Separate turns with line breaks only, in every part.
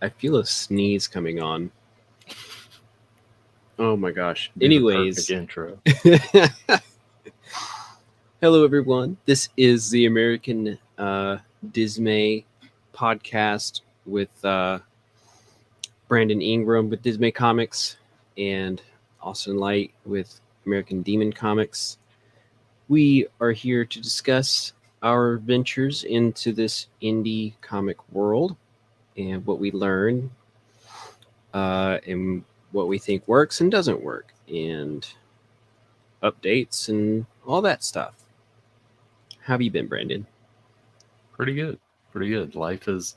I feel a sneeze coming on. Oh my gosh.
Be the perfect
Anyways,
intro.
hello everyone. This is the American Dismay podcast with Brandon Ingram with Dismay Comics and Austin Light with American Demon Comics. We are here to discuss our ventures into this indie comic world and what we learn and what we think works and doesn't work, and updates and all that stuff. How have you been, Brandon?
Pretty good. Pretty good. Life has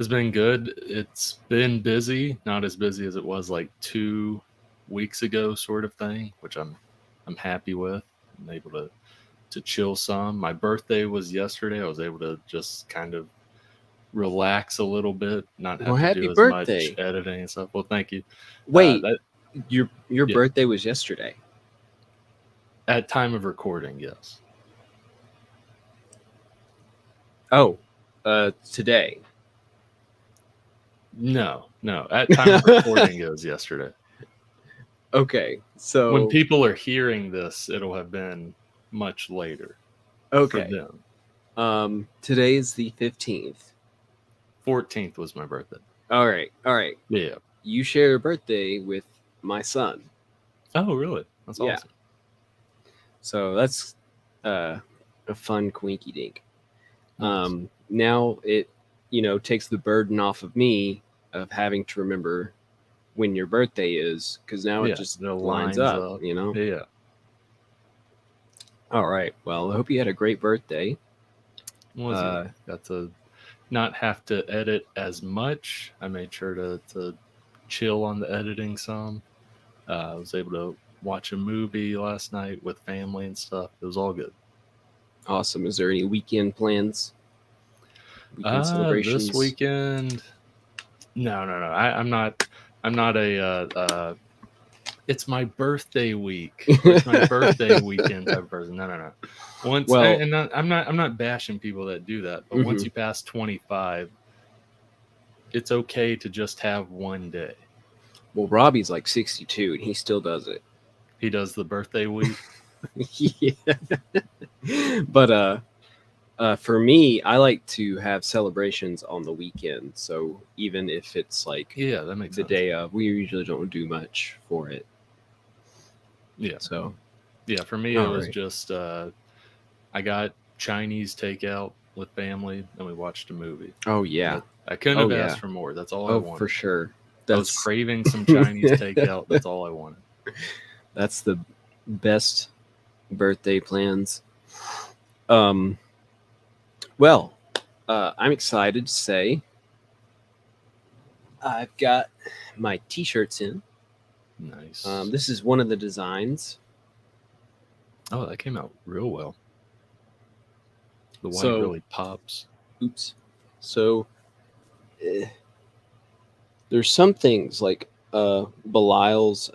been good. It's been busy, not as busy as it was like 2 weeks ago, sort of thing, which I'm happy with. I'm able to chill some. My birthday was yesterday. I was able to just kind of relax a little bit, not
Well,
have to
happy
do as much
birthday.
editing and stuff. Well, thank you.
Wait,
That
your
yeah,
birthday was yesterday.
at time of recording, yes.
Oh, today.
No, no. At time of recording, it was yesterday.
Okay,
When
so
people are hearing this, it'll have been much later for
okay.
them.
Today is the 15th.
14th was my birthday.
All right, all right.
Yeah.
You share a birthday with my son.
Oh, really? That's
Yeah,
awesome.
so that's uh, a fun quinky dink.
Nice.
Now it, takes the burden off of me of having to remember when your birthday is, because now it
Yeah,
just
it
lines
lines
up.
up. Yeah.
All right. Well, I hope you had a great birthday.
Was good. Got to not have to edit as much. I made sure to chill on the editing some. I was able to watch a movie last night with family and stuff. It was all good.
Awesome. Is there any weekend plans? Weekend
This
celebrations?
weekend, no, no, no. I'm not. I'm not a. It's my birthday week or it's my birthday weekend type of person. No, no, no. Once
Well,
I'm not bashing people that do that, but once
mhm.
you pass 25, it's okay to just have one day.
Well, Robbie's like 62 and he still does it.
He does the birthday week.
Yeah. But for me, I like to have celebrations on the weekend. So even if it's like
Yeah, that makes
the
sense.
day of, we usually don't do much for it.
Yeah.
So,
Yeah, for me it
all
was
right.
just I got Chinese takeout with family and we watched a movie.
Oh yeah.
That I couldn't
Oh
have
yeah.
asked for more. That's all I
Oh, for
wanted.
sure.
I was
That's
craving some Chinese takeout. That's all I wanted.
that's the best birthday plans. Um, well, I'm excited to say I've got my T-shirts in.
Nice.
This is one of the designs.
Oh, that came out real well. The white
So,
really pops.
oops. So, eh, there's some things like Belial's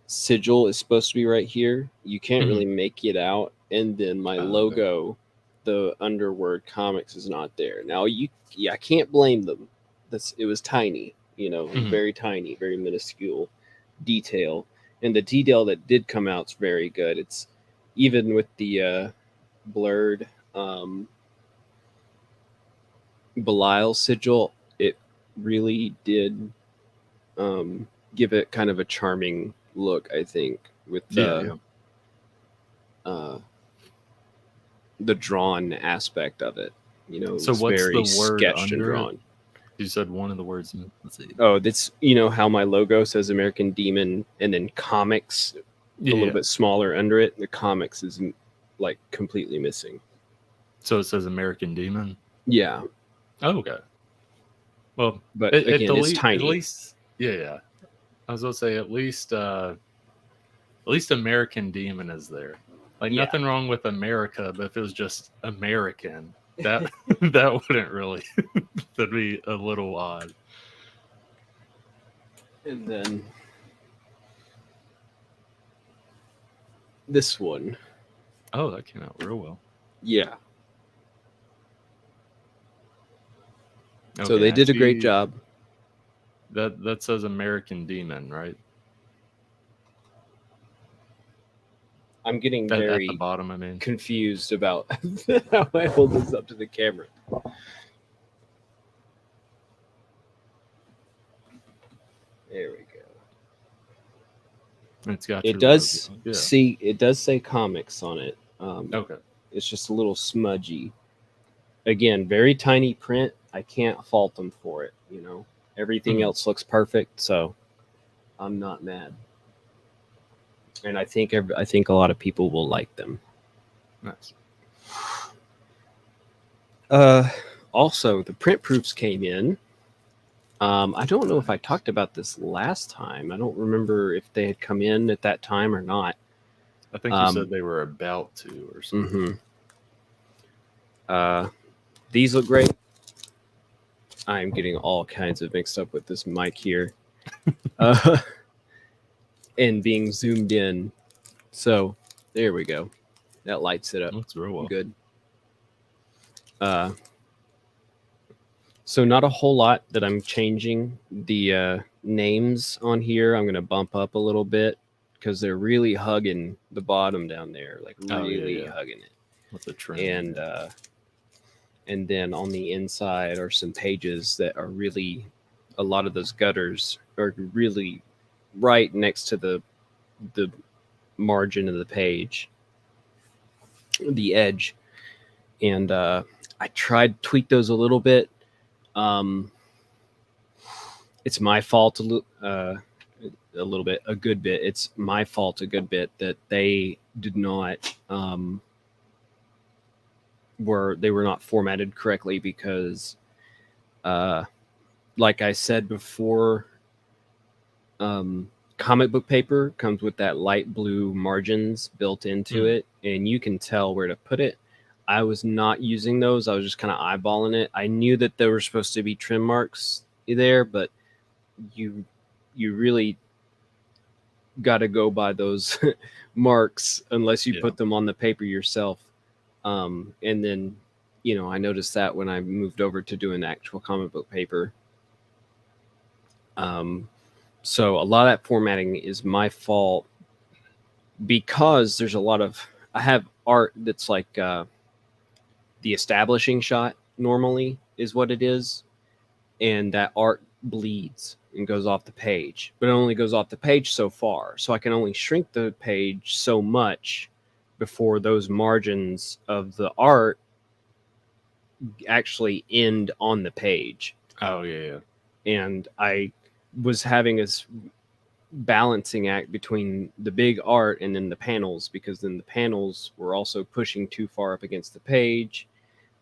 sigil is supposed to be right here. You can't
Mhm.
really make it out, and then my
Okay.
logo, the underword comics, is not there. Now yeah, I can't blame them. It was tiny,
Mhm.
very tiny, very minuscule detail, and the detail that did come out is very good. It's even with the blurred Belial sigil, it really did give it kind of a charming look. I think with
Yeah, yeah.
uh, the drawn aspect of it. It
So
was
what's the
very
word
sketched and
under it?
drawn.
You said one of the words. Let's see.
Oh, that's how my logo says American Demon, and then comics a little
Yeah.
bit smaller under it. The comics is like completely missing.
So it says American Demon.
Yeah,
Oh, okay. Well,
but again, it's
at
tiny.
least, yeah, yeah. I was gonna say at least American Demon is there. Like
Yeah,
nothing wrong with America, but if it was just American, that that wouldn't really that'd be a little odd.
and then this one.
Oh, that came out real well.
Yeah, So
Okay,
they
I
did a great
see
job.
that says American Demon, right?
I'm getting
At the
very
bottom, I mean.
confused about how I hold this up to the camera. There we go.
It's got
It
your logo.
does
Yeah.
see. It does say comics on it.
Okay.
It's just a little smudgy. Again, very tiny print. I can't fault them for it. Everything
Mhm.
else looks perfect, so I'm not mad. And I think a lot of people will like them.
Nice.
Uh, Also, the print proofs came in. I don't know if I
Nice.
talked about this last time. I don't remember if they had come in at that time or not.
I think you said
Um,
they were about to or something.
hmm uh, these look great. I'm getting all kinds of mixed up with this mic here, uh, and being zoomed in. So there we go. That lights it up
Looks real well.
good. Uh, so not a whole lot that I'm changing. The names on here, I'm going to bump up a little bit because they're really hugging the bottom down there, like
Oh yeah,
really
yeah.
hugging it.
With the trim.
And then on the inside are some pages that are really, a lot of those gutters are really right next to the margin of the page, the edge. And I tried to tweak those a little bit. Um, it's my fault a little bit, a good bit. It's my fault a good bit that they did not were not formatted correctly because, uh, like I said before, um, comic book paper comes with that light blue margins built into
Mm.
it, and you can tell where to put it. I was not using those. I was just kind of eyeballing it. I knew that there were supposed to be trim marks there, but you you really got to go by those marks unless you
Yeah.
put them on the paper yourself. And then, I noticed that when I moved over to doing actual comic book paper. Um, so a lot of that formatting is my fault because there's a lot of, I have art that's like the establishing shot normally is what it is, and that art bleeds and goes off the page, but it only goes off the page so far. So I can only shrink the page so much before those margins of the art actually end on the page.
Oh yeah, yeah.
And I was having a balancing act between the big art and then the panels, because then the panels were also pushing too far up against the page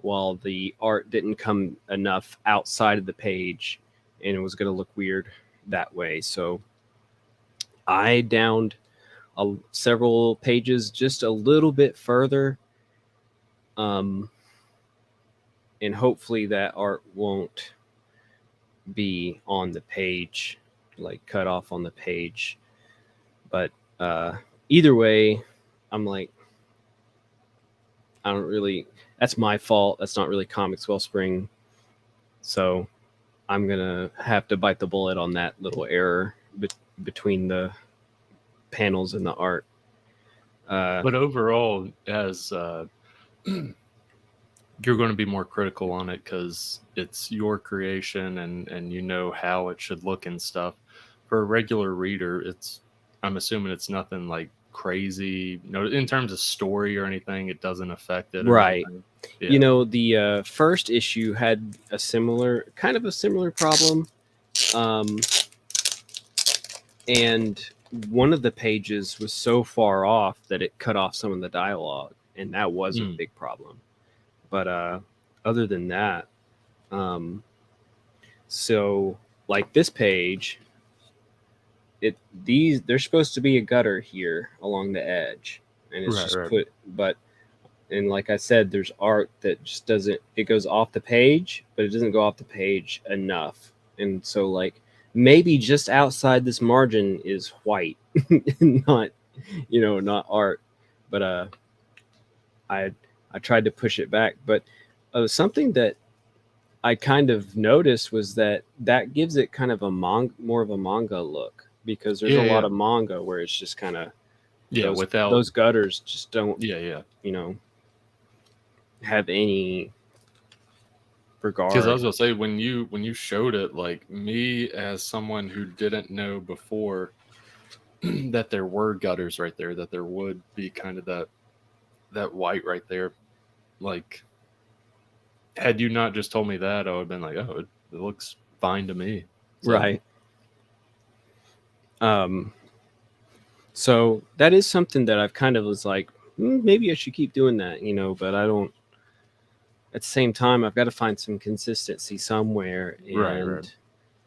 while the art didn't come enough outside of the page, and it was going to look weird that way. So I downed several pages just a little bit further, um, and hopefully that art won't be on the page, like cut off on the page. But either way, I'm like, I don't really. That's my fault. That's not really Comics Wellspring. So I'm gonna have to bite the bullet on that little error between the panels and the art. Uh,
But overall, as you're going to be more critical on it because it's your creation and you know how it should look and stuff. For a regular reader, I'm assuming it's nothing like crazy. No, in terms of story or anything, it doesn't affect it or
right.
anything. Yeah.
The first issue had kind of a similar problem, um, and one of the pages was so far off that it cut off some of the dialogue, and that was a
Mm.
big problem. But other than that, um, so like this page, there's supposed to be a gutter here along the edge, and it's
Right,
just
right.
put. But and like I said, there's art that just doesn't. It goes off the page, but it doesn't go off the page enough. And so like maybe just outside this margin is white, not not art. But I I tried to push it back. But something that I kind of noticed was that gives it kind of a more of a manga look, because there's a
Yeah,
lot
yeah,
of manga where it's just kind of
yeah. Without,
those gutters just don't,
yeah, yeah.
you know, have any
Because I
regard.
was gonna say when you showed it, like me as someone who didn't know before that there were gutters right there, that there would be kind of that white right there. Like, had you not just told me that, I would have been like, oh, it looks fine to me. So
Right. Um, so that is something that I've kind of was like, maybe I should keep doing that, but I don't. At the same time, I've got to find some consistency somewhere,
right, right.
and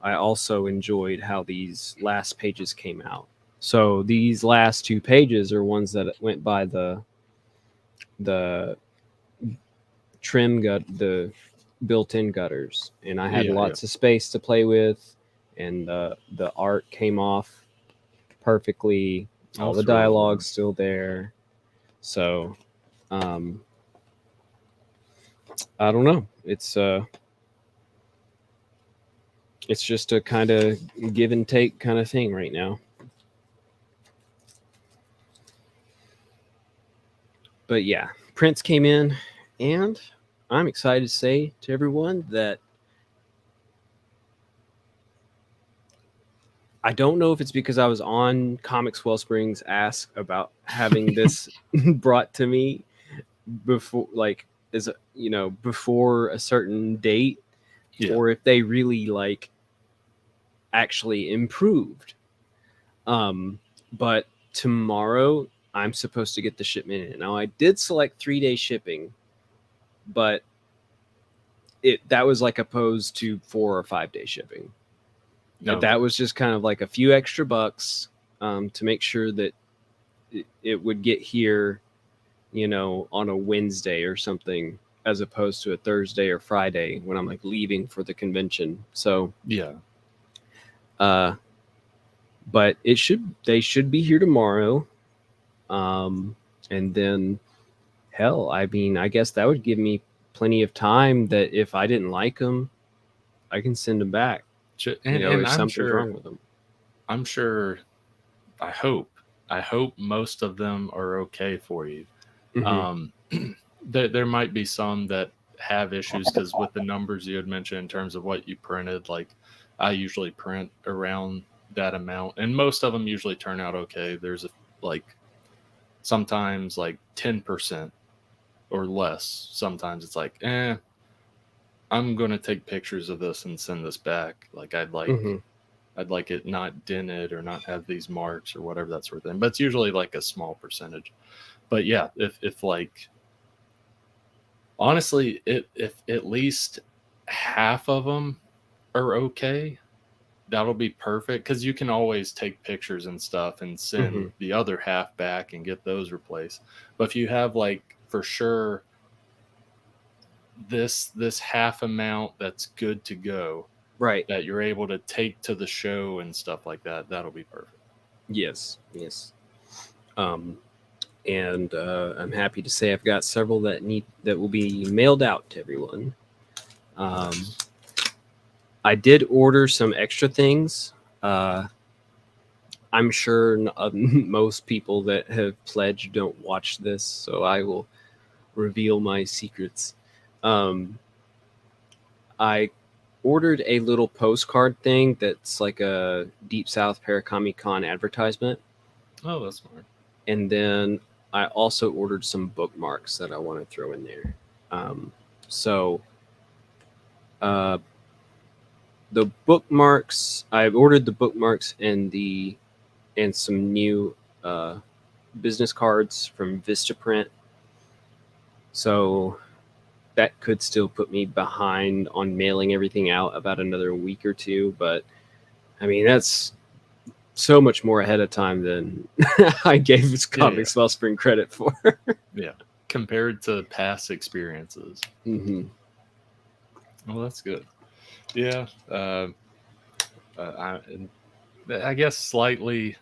I also enjoyed how these last pages came out. So these last two pages are ones that went by the the built-in gutters, and I had
Yeah, yeah.
lots of space to play with, and the art came off perfectly. All the
That's really cool.
dialogue's still there. So um, I don't know. It's just a kind of give and take kind of thing right now. But yeah, Prince came in, and I'm excited to say to everyone that I don't know if it's because I was on Comics Wellspring's ask about having this brought to me before, like, as before a certain date,
Yeah.
or if they really like actually improved. But tomorrow I'm supposed to get the shipment in. Now I did select 3-day shipping, but that was like opposed to 4 or 5 day shipping.
Okay.
That was just kind of like a few extra bucks, to make sure that it would get here, on a Wednesday or something, as opposed to a Thursday or Friday when I'm like leaving for the convention. So,
Yeah.
uh, but they should be here tomorrow. And then hell, I mean, I guess that would give me plenty of time that if I didn't like them, I can send them back,
And
if something's wrong with them.
I'm sure, I hope, I hope most of them are okay for you.
Hmm.
There might be some that have issues because with the numbers you had mentioned in terms of what you printed, like I usually print around that amount, and most of them usually turn out okay. There's like sometimes like 10% or less. Sometimes it's like, I'm gonna take pictures of this and send this back. Like
Hmm.
I'd like it not dented or not have these marks or whatever, that sort of thing. But it's usually like a small percentage. But yeah, if like honestly, if at least half of them are okay, that'll be perfect because you can always take pictures and stuff and
Hmm.
send the other half back and get those replaced. But if you have like for sure this half amount that's good to go
Right.
that you're able to take to the show and stuff like that, that'll be perfect.
Yes. Yes. Um, and I'm happy to say I've got several that will be mailed out to everyone. Um,
Nice.
I did order some extra things. Uh, I'm sure most people that have pledged don't watch this, so I will reveal my secrets. Um, I ordered a little postcard thing that's like a Deep South Paracami Con advertisement,
Oh, that's smart.
and then I also ordered some bookmarks that I want to throw in there. So uh, the bookmarks, I've ordered the bookmarks and some new uh, business cards from Vistaprint. So that could still put me behind on mailing everything out about another week or two, but I mean that's so much more ahead of time than I gave
Yeah, yeah,
Comics Wellspring credit for.
yeah. Compared to past experiences.
Hmm.
Well, that's good. Yeah. And I guess slightly.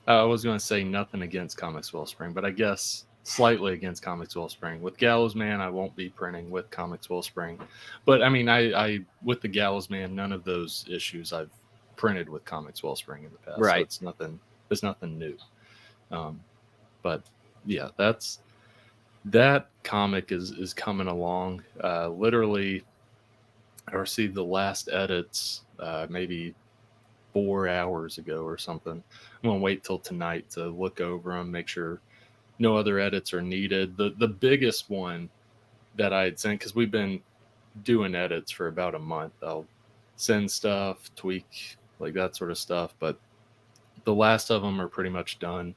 I was going to say nothing against Comics Wellspring, but I guess slightly against Comics Wellspring. With Gallows Man, I won't be printing with Comics Wellspring, but I mean, I with the Gallows Man, none of those issues I've printed with Comics Wellspring in the past, so
Right.
it's nothing. It's nothing new. Um, but yeah, that comic is coming along. Literally, I received the last edits maybe 4 hours ago or something. I'm gonna wait till tonight to look over them, make sure no other edits are needed. The biggest one that I had sent, because we've been doing edits for about a month. I'll send stuff, tweak, like that sort of stuff, but the last of them are pretty much done.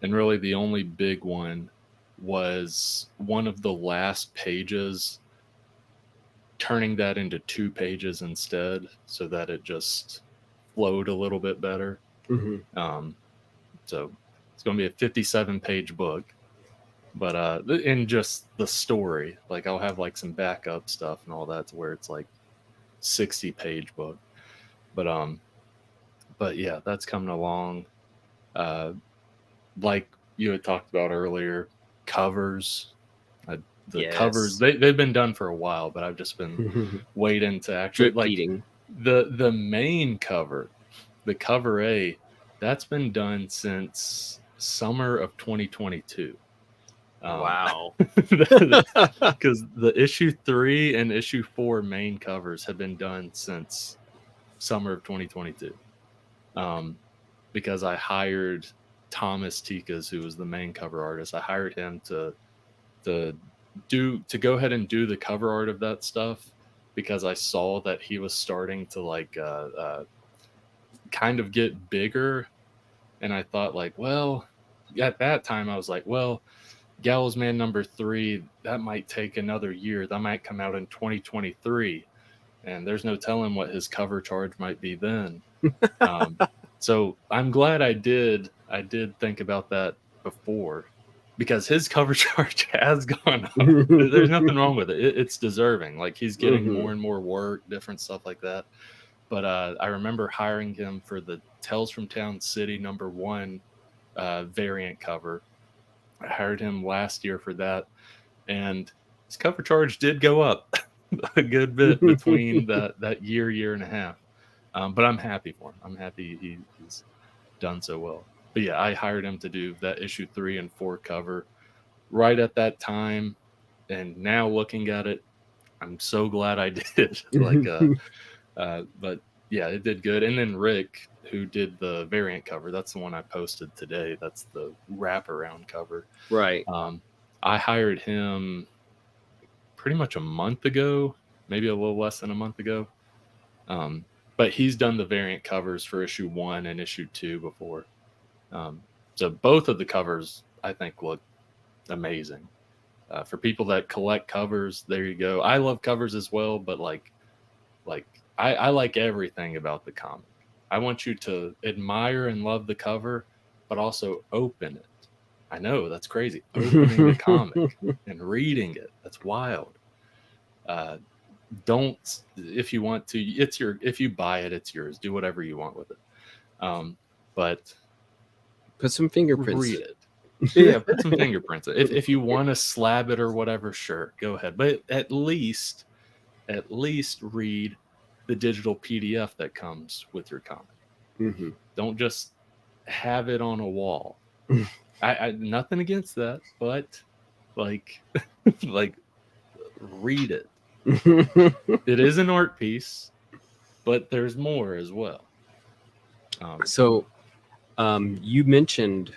And really, the only big one was one of the last pages, turning that into 2 pages instead, so that it just flowed a little bit better.
Hmm.
Um, so it's going to be a 57-page book, but in just the story, like I'll have like some backup stuff and all that, to where it's like 60-page book. But but yeah, that's coming along. Uh, like you had talked about earlier, covers. Uh, the covers,
Yes.
they've been done for a while, but I've just been waiting to actually,
Drip
like,
feeding.
the main cover, the cover A, that's been done since summer of 2022.
Wow.
Because the issue 3 and issue 4 main covers have been done since summer of 2022. Because I hired Thomas Tikas, who was the main cover artist. I hired him to go ahead and do the cover art of that stuff, because I saw that he was starting to like kind of get bigger, and I thought, like, well, at that time I was like, well, Gallows Man #3, that might take another year. That might come out in 2023, and there's no telling what his cover charge might be then. Um, so I'm glad I did. I did think about that before, because his cover charge has gone up. There's nothing wrong with it. It's deserving. Like, he's getting
Hmm.
more and more work, different stuff like that. But I remember hiring him for the Tales from Town City #1 variant cover. I hired him last year for that, and his cover charge did go up a good bit between that year and a half. But I'm happy for him. I'm happy he's done so well. But yeah, I hired him to do that issue 3 and 4 cover right at that time, and now looking at it, I'm so glad I did. Like, but yeah, it did good. And then Rick, who did the variant cover, that's the one I posted today. That's the wraparound cover.
Right.
Um, I hired him pretty much a month ago, maybe a little less than a month ago. Um, but he's done the variant covers for issue 1 and issue 2 before. Um, so both of the covers, I think, look amazing. For people that collect covers, there you go. I love covers as well, but like I like everything about the comic. I want you to admire and love the cover, but also open it. I know that's crazy. Opening the comic and reading it, that's wild. Uh, don't, if you want to, it's your, if you buy it, it's yours. Do whatever you want with it. But
Put some fingerprints.
read it. Yeah, put some fingerprints. If you want to slab it or whatever, sure, go ahead. But at least read the digital PDF that comes with your comic.
Hmm.
Don't just have it on a wall. I nothing against that, but like like read it. It is an art piece, but there's more as well.
So, you mentioned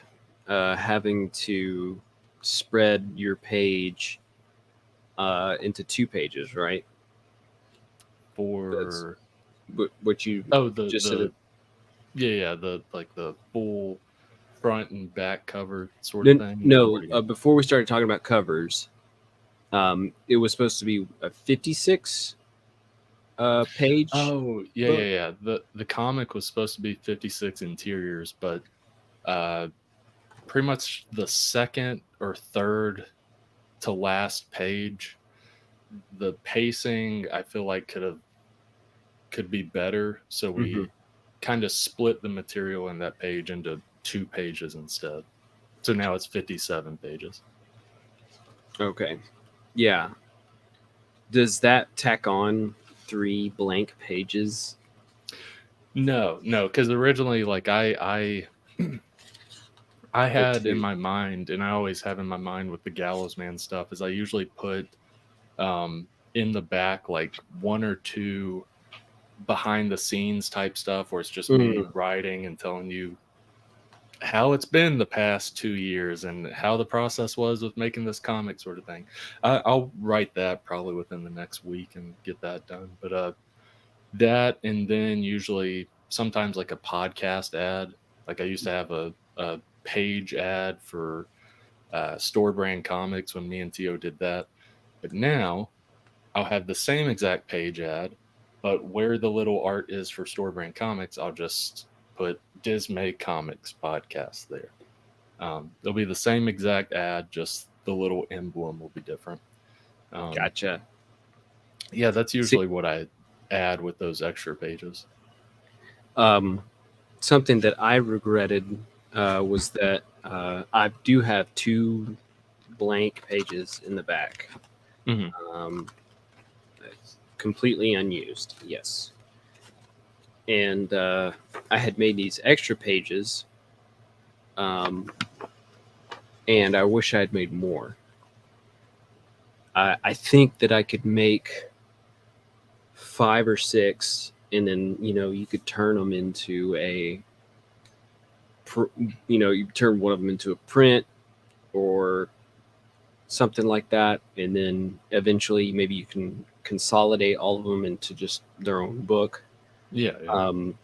having to spread your page into 2 pages, right? That's
For
what you
the
just said.
yeah, the like the full front and back cover sort of
No,
thing, or what
no.
are you?
Before we started talking about covers, it was supposed to be a 56 page
Oh, yeah,
book.
yeah, yeah. The comic was supposed to be 56 interiors, but uh pretty much the second or third to last page, the pacing I feel like could be better, so
Hmm.
we kind of split the material in that page into 2 pages instead. So now it's 57 pages.
Okay. Yeah. Does that tack on 3 blank pages?
No, because originally, like I
Or
had in
two?
my mind, and I always have in my mind with the Gallows Man stuff, is I usually put in the back like one or two behind the scenes type stuff where it's just me
Mm,
writing and telling you how it's been the past 2 years and how the process was with making this comic sort of thing. I'll write that probably within the next week and get that done. But that, and then usually sometimes like a podcast ad. Like I used to have a page ad for store brand comics when me and Tio did that. But now I'll have the same exact page ad, but where the little art is for store brand comics, I'll just put Dismay Comics podcast there. It'll be the same exact ad, just the little emblem will be different. Um,
gotcha.
yeah, that's
See,
usually what I add with those extra pages.
um, something that I regretted was that I do have 2 blank pages in the back,
Hmm.
um, completely unused. Yes, and I had made these extra pages, um, and I wish I had made more. I think that I could make 5 or 6, and then you could turn them into you turn one of them into a print or something like that, and then eventually maybe you can consolidate all of them into just their own book.
Yeah, yeah,
Um,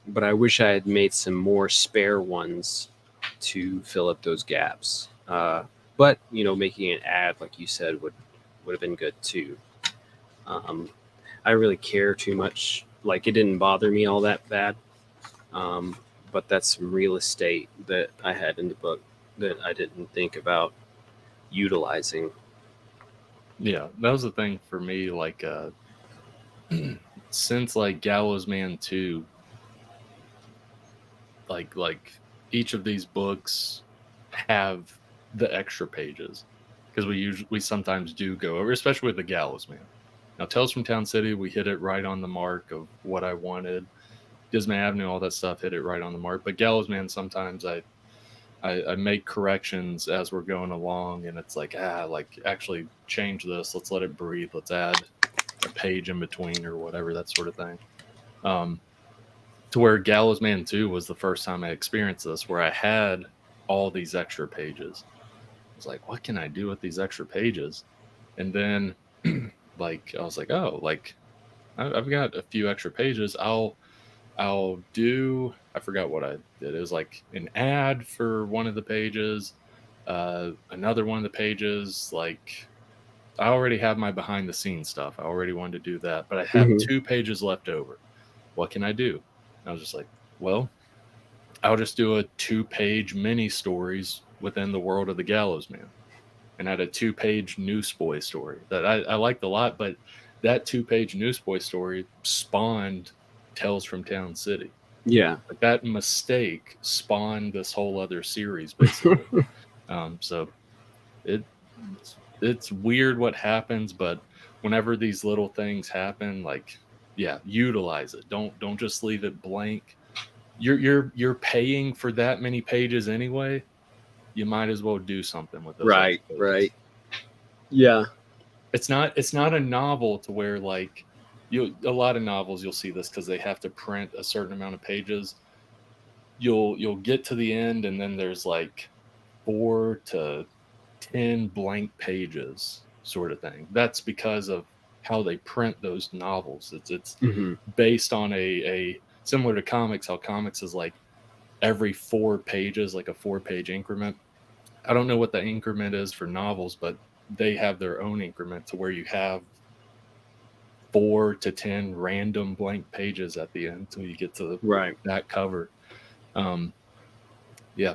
but I wish I had made some more spare ones to fill up those gaps. But making an ad, like you said, would have been good too. Um, I really care too much. Like it didn't bother me all that bad. Um, but that's some real estate that I had in the book that I didn't think about utilizing.
yeah. That was the thing for me. Like, since like Gallows Man 2, like each of these books have the extra pages because we sometimes do go over, especially with the Gallows Man. Now, Tales from Town City, we hit it right on the mark of what I wanted. Dismay Avenue, all that stuff, hit it right on the mark. But Gallows Man, sometimes I make corrections as we're going along, and it's like, like actually change this. Let's let it breathe. Let's add a page in between or whatever, that sort of thing. Um, to where Gallows Man 2 was the first time I experienced this, where I had all these extra pages. I was like, what can I do with these extra pages? And then, like, I was like, oh, like, I've got a few extra pages. I'll do, I forgot what I did. It was like an ad for one of the pages, another one of the pages, like, I already have my behind the scenes stuff. I already wanted to do that, but I have
Hmm.
2 pages left over. What can I do? And I was just like, well, I'll just do a 2 page mini stories within the world of the Gallows Man. And I had a 2 page Newsboy story that I liked a lot, but that 2 page Newsboy story spawned Tales from Town City.
Yeah.
Like that mistake spawned this whole other series, basically. So it it's weird what happens, but whenever these little things happen, like, yeah, utilize it. Don't just leave it blank. You're paying for that many pages anyway. You might as well do something with those
Right.
extra pages.
Right. Yeah.
It's not a novel to where, like, you a lot of novels you'll see this because they have to print a certain amount of pages. You'll get to the end and then there's like 4 to 10 blank pages sort of thing. That's because of how they print those novels. It's
Hmm.
based on a similar to comics, how comics is like every 4 pages, like a 4 page increment. I don't know what the increment is for novels, but they have their own increment to where you have 4 to 10 random blank pages at the end until you get to
Right.
that cover. Um, yeah,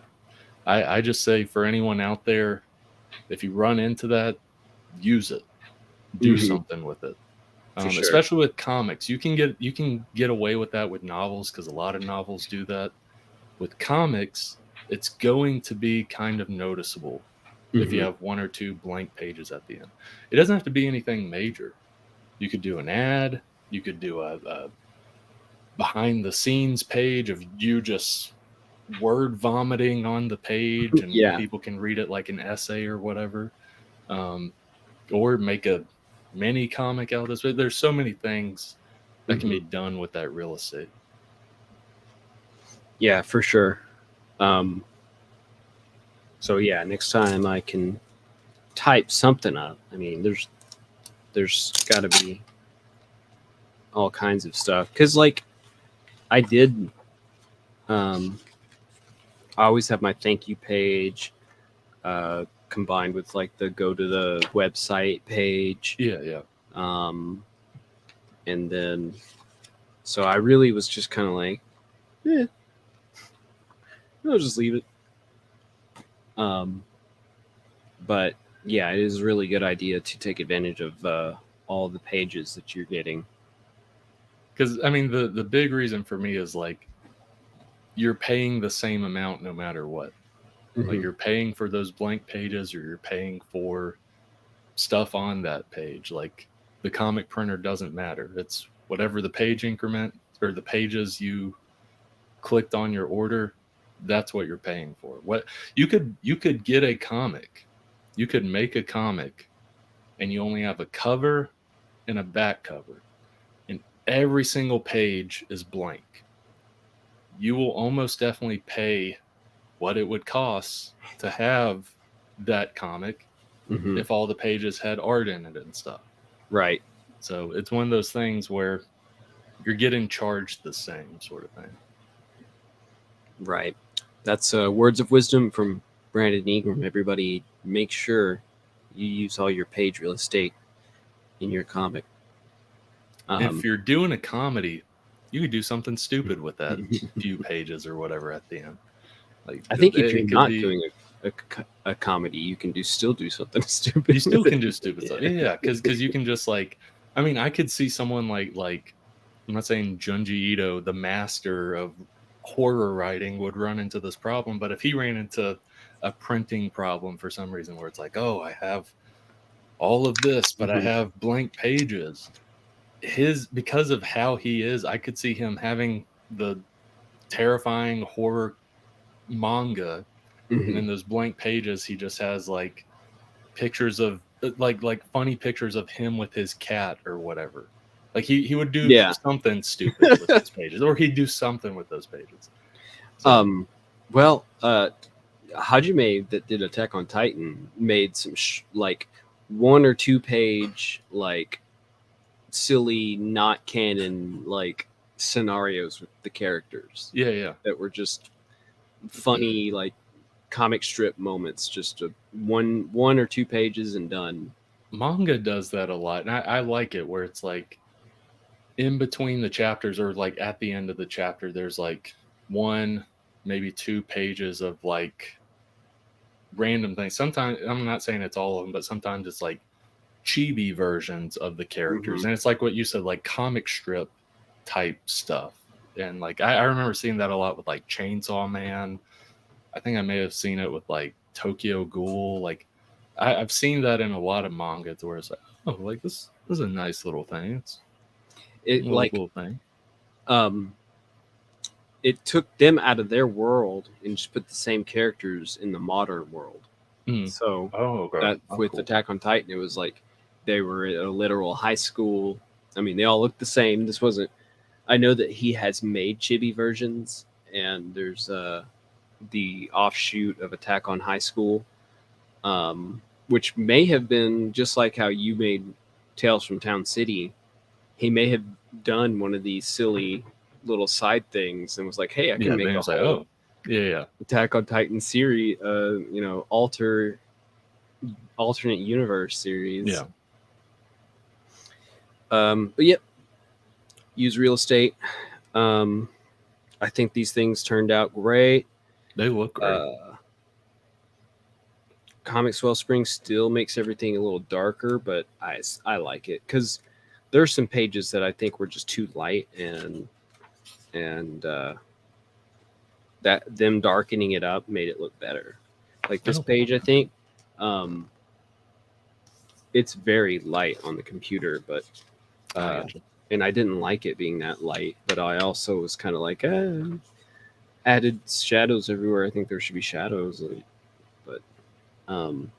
I just say for anyone out there, if you run into that, use it, do
Hmm.
something with it.
For sure.
Especially with comics, you can get away with that with novels because a lot of novels do that. With comics, it's going to be kind of noticeable. if you
Mhm.
have 1 or 2 blank pages at the end. It doesn't have to be anything major. You could do an ad. You could do a behind the scenes page of you just word vomiting on the page, and
Yeah.
people can read it like an essay or whatever. Um, or make a mini comic out of this. But there's so many things that can
Mhm.
be done with that real estate.
Yeah, for sure. Um, so yeah, next time I can type something up. I mean, there's got to be all kinds of stuff because like I did. Um, I always have my thank you page combined with like the go to the website page,
Yeah, yeah.
um, and then so I really was just kind of like, eh, I'll just leave it. Um, but yeah, it is a really good idea to take advantage of all the pages that you're getting.
Because I mean, the big reason for me is like you're paying the same amount no matter what. Like
Hmm.
you're paying for those blank pages, or you're paying for stuff on that page. Like the comic printer doesn't matter. It's whatever the page increment or the pages you clicked on your order, that's what you're paying for. What you could get a comic. You could make a comic and you only have a cover and a back cover, and every single page is blank. You will almost definitely pay what it would cost to have that comic
Hmm.
if all the pages had art in it and stuff.
Right,
So it's one of those things where you're getting charged the same sort of thing.
right. That's words of wisdom from Brandon Ingram. Everybody, make sure you use all your page real estate in your comic.
If
Um,
you're doing a comedy, you could do something stupid with that few pages or whatever at the end. Like
I think if you're
it could
not
be,
doing a comedy, you can still do something
you
stupid
still
with it.
can do stupid stuff.
Yeah.
Yeah, because you can just like, I mean, I could see someone like I'm not saying Junji Ito, the master of horror writing, would run into this problem, but if he ran into a printing problem for some reason where it's like, oh, I have all of this, but I
Hmm.
have blank pages. His Because of how he is, I could see him having the terrifying horror manga, and
Hmm.
in those blank pages he just has like pictures of like funny pictures of him with his cat or whatever. Like he would do
Yeah.
something stupid with those pages, or he'd do something with those pages. So
Um. Well, Hajime that did Attack on Titan made some like 1 or 2 page like silly not canon like scenarios with the characters
yeah, yeah.
that were just funny like comic strip moments, just a 1 or 2 pages and done.
Manga does that a lot, and I like it where it's like in between the chapters, or like at the end of the chapter, there's like one, maybe 2 pages of like random things. Sometimes, I'm not saying it's all of them, but sometimes it's like chibi versions of the
Hmm.
characters, and it's like what you said, like comic strip type stuff. And like I remember seeing that a lot with like Chainsaw Man. I think I may have seen it with like Tokyo Ghoul. Like I've seen that in a lot of mangas where it's like, oh, like this is a nice little thing. It's a
It like
little thing.
um it took them out of their world and just put the same characters in the modern world.
Mm.
So
Oh, okay.
that
That's
with
cool.
Attack on Titan, it was like they were at a literal high school. I mean, they all looked the same. This wasn't. I know that he has made chibi versions, and there's the offshoot of Attack on High School, which may have been just like how you made Tales from Town City. He may have done one of these silly little side things and was like, "Hey, I can
Yeah,
make
then
a
it's like,
whole
oh, yeah, yeah,
Attack on Titan series, alternate universe series."
yeah.
But yep, use real estate. Um, I think these things turned out great.
They look great.
Uh, Comics Wellspring still makes everything a little darker, but I like it because there's some pages that I think were just too light, and that them darkening it up made it look better. Like this
Oh,
page, I think Um, it's very light on the computer, but
I got you.
and I didn't like it being that light. But I also was kind of like, added shadows everywhere. I think there should be shadows, but um,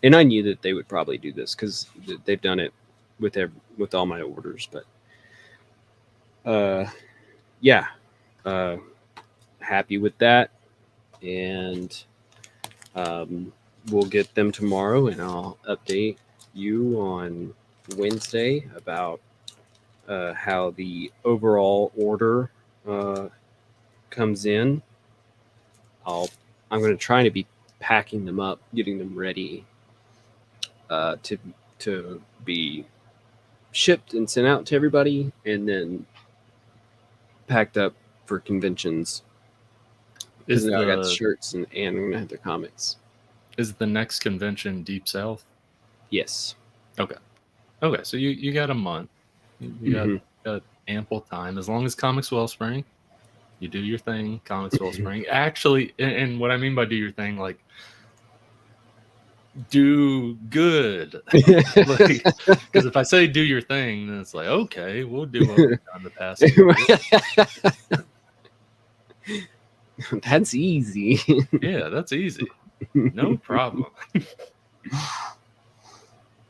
and I knew that they would probably do this because they've done it with with all my orders. But yeah, uh, happy with that, and um, we'll get them tomorrow, and I'll update you on Wednesday about how the overall order uh, comes in. I'll I'm going to try to be packing them up, getting them ready uh, to to be shipped and sent out to everybody, and then packed up for conventions. Because
Is
now I got the
the
shirts and I'm gonna have the comics.
is the next convention Deep South?
Yes.
Okay. Okay. So you got a month. You
Hmm.
got ample time as long as Comics Wellspring. You do your thing, Comics Wellspring. Actually, and what I mean by do your thing, like do good. Like, because if I say do your thing, then it's like, okay, we'll do what we've done the past 2 years.
That's easy.
Yeah, that's easy. No problem.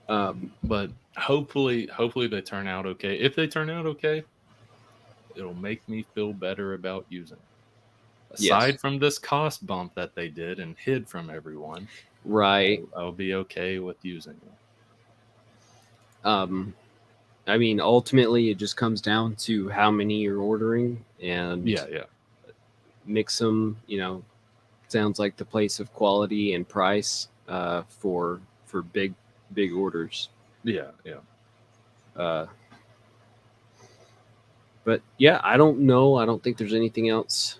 um,
But hopefully they turn out okay. If they turn out okay, it'll make me feel better about using it.
yes.
Aside from this cost bump that they did and hid from everyone,
Right.
I'll be okay with using it.
Um, I mean, ultimately, it just comes down to how many you're ordering and
Yeah, yeah,
mix them. Sounds like the place of quality and price for big orders.
yeah, yeah.
Uh, but yeah, I don't know. I don't think there's anything else.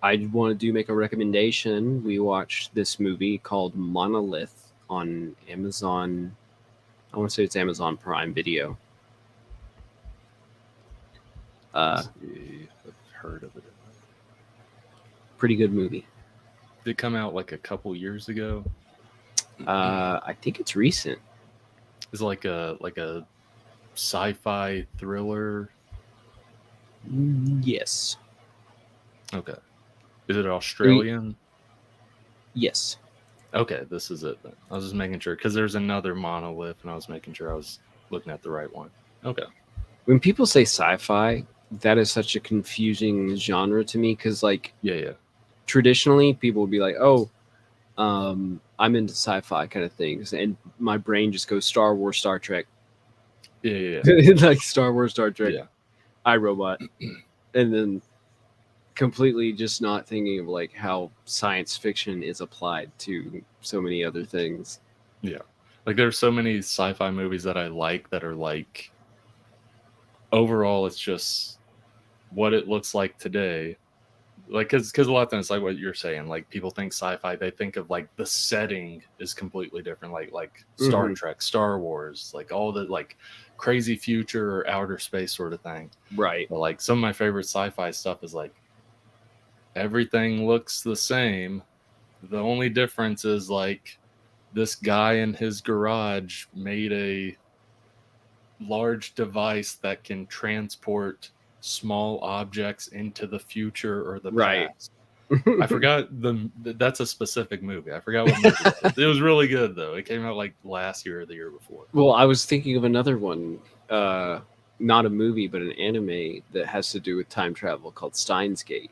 I want to make a recommendation. We watched this movie called Monolith on Amazon. I want to say it's Amazon Prime Video. Uh,
Let's see. I've heard of it.
Pretty good movie.
Did it come out like a couple years ago?
I think it's recent.
It's like a sci-fi thriller.
Yes.
Okay. Is it
Re-
Australian?
yes.
Okay, this is it then. I was just making sure because there's another monolith, and I was making sure I was looking at the right one. Okay.
When people say sci-fi, that is such a confusing genre to me because, like,
Yeah, yeah,
traditionally people would be like, "Oh, I'm into sci-fi kind of things," and my brain just goes Star Wars, Star Trek,
yeah, yeah,
like Star Wars, Star Trek,
yeah.
iRobot, and then completely just not thinking of like how science fiction is applied to so many other things.
Yeah. Like there's so many sci-fi movies that I like that are like overall it's just what it looks like today. Like cuz a lot of times like what you're saying, like people think sci-fi, they think of like the setting is completely different like Star
Hmm.
Trek, Star Wars, like all the like crazy future or outer space sort of thing.
Right.
But like some of my favorite sci-fi stuff is like everything looks the same. The only difference is like this guy in his garage made a large device that can transport small objects into the future or the
Right.
past. I forgot that's a specific movie. I forgot what movie that is. It was really good though. It came out like last year or the year before.
Well, I was thinking of another one, uh, not a movie, but an anime that has to do with time travel called Steins Gate.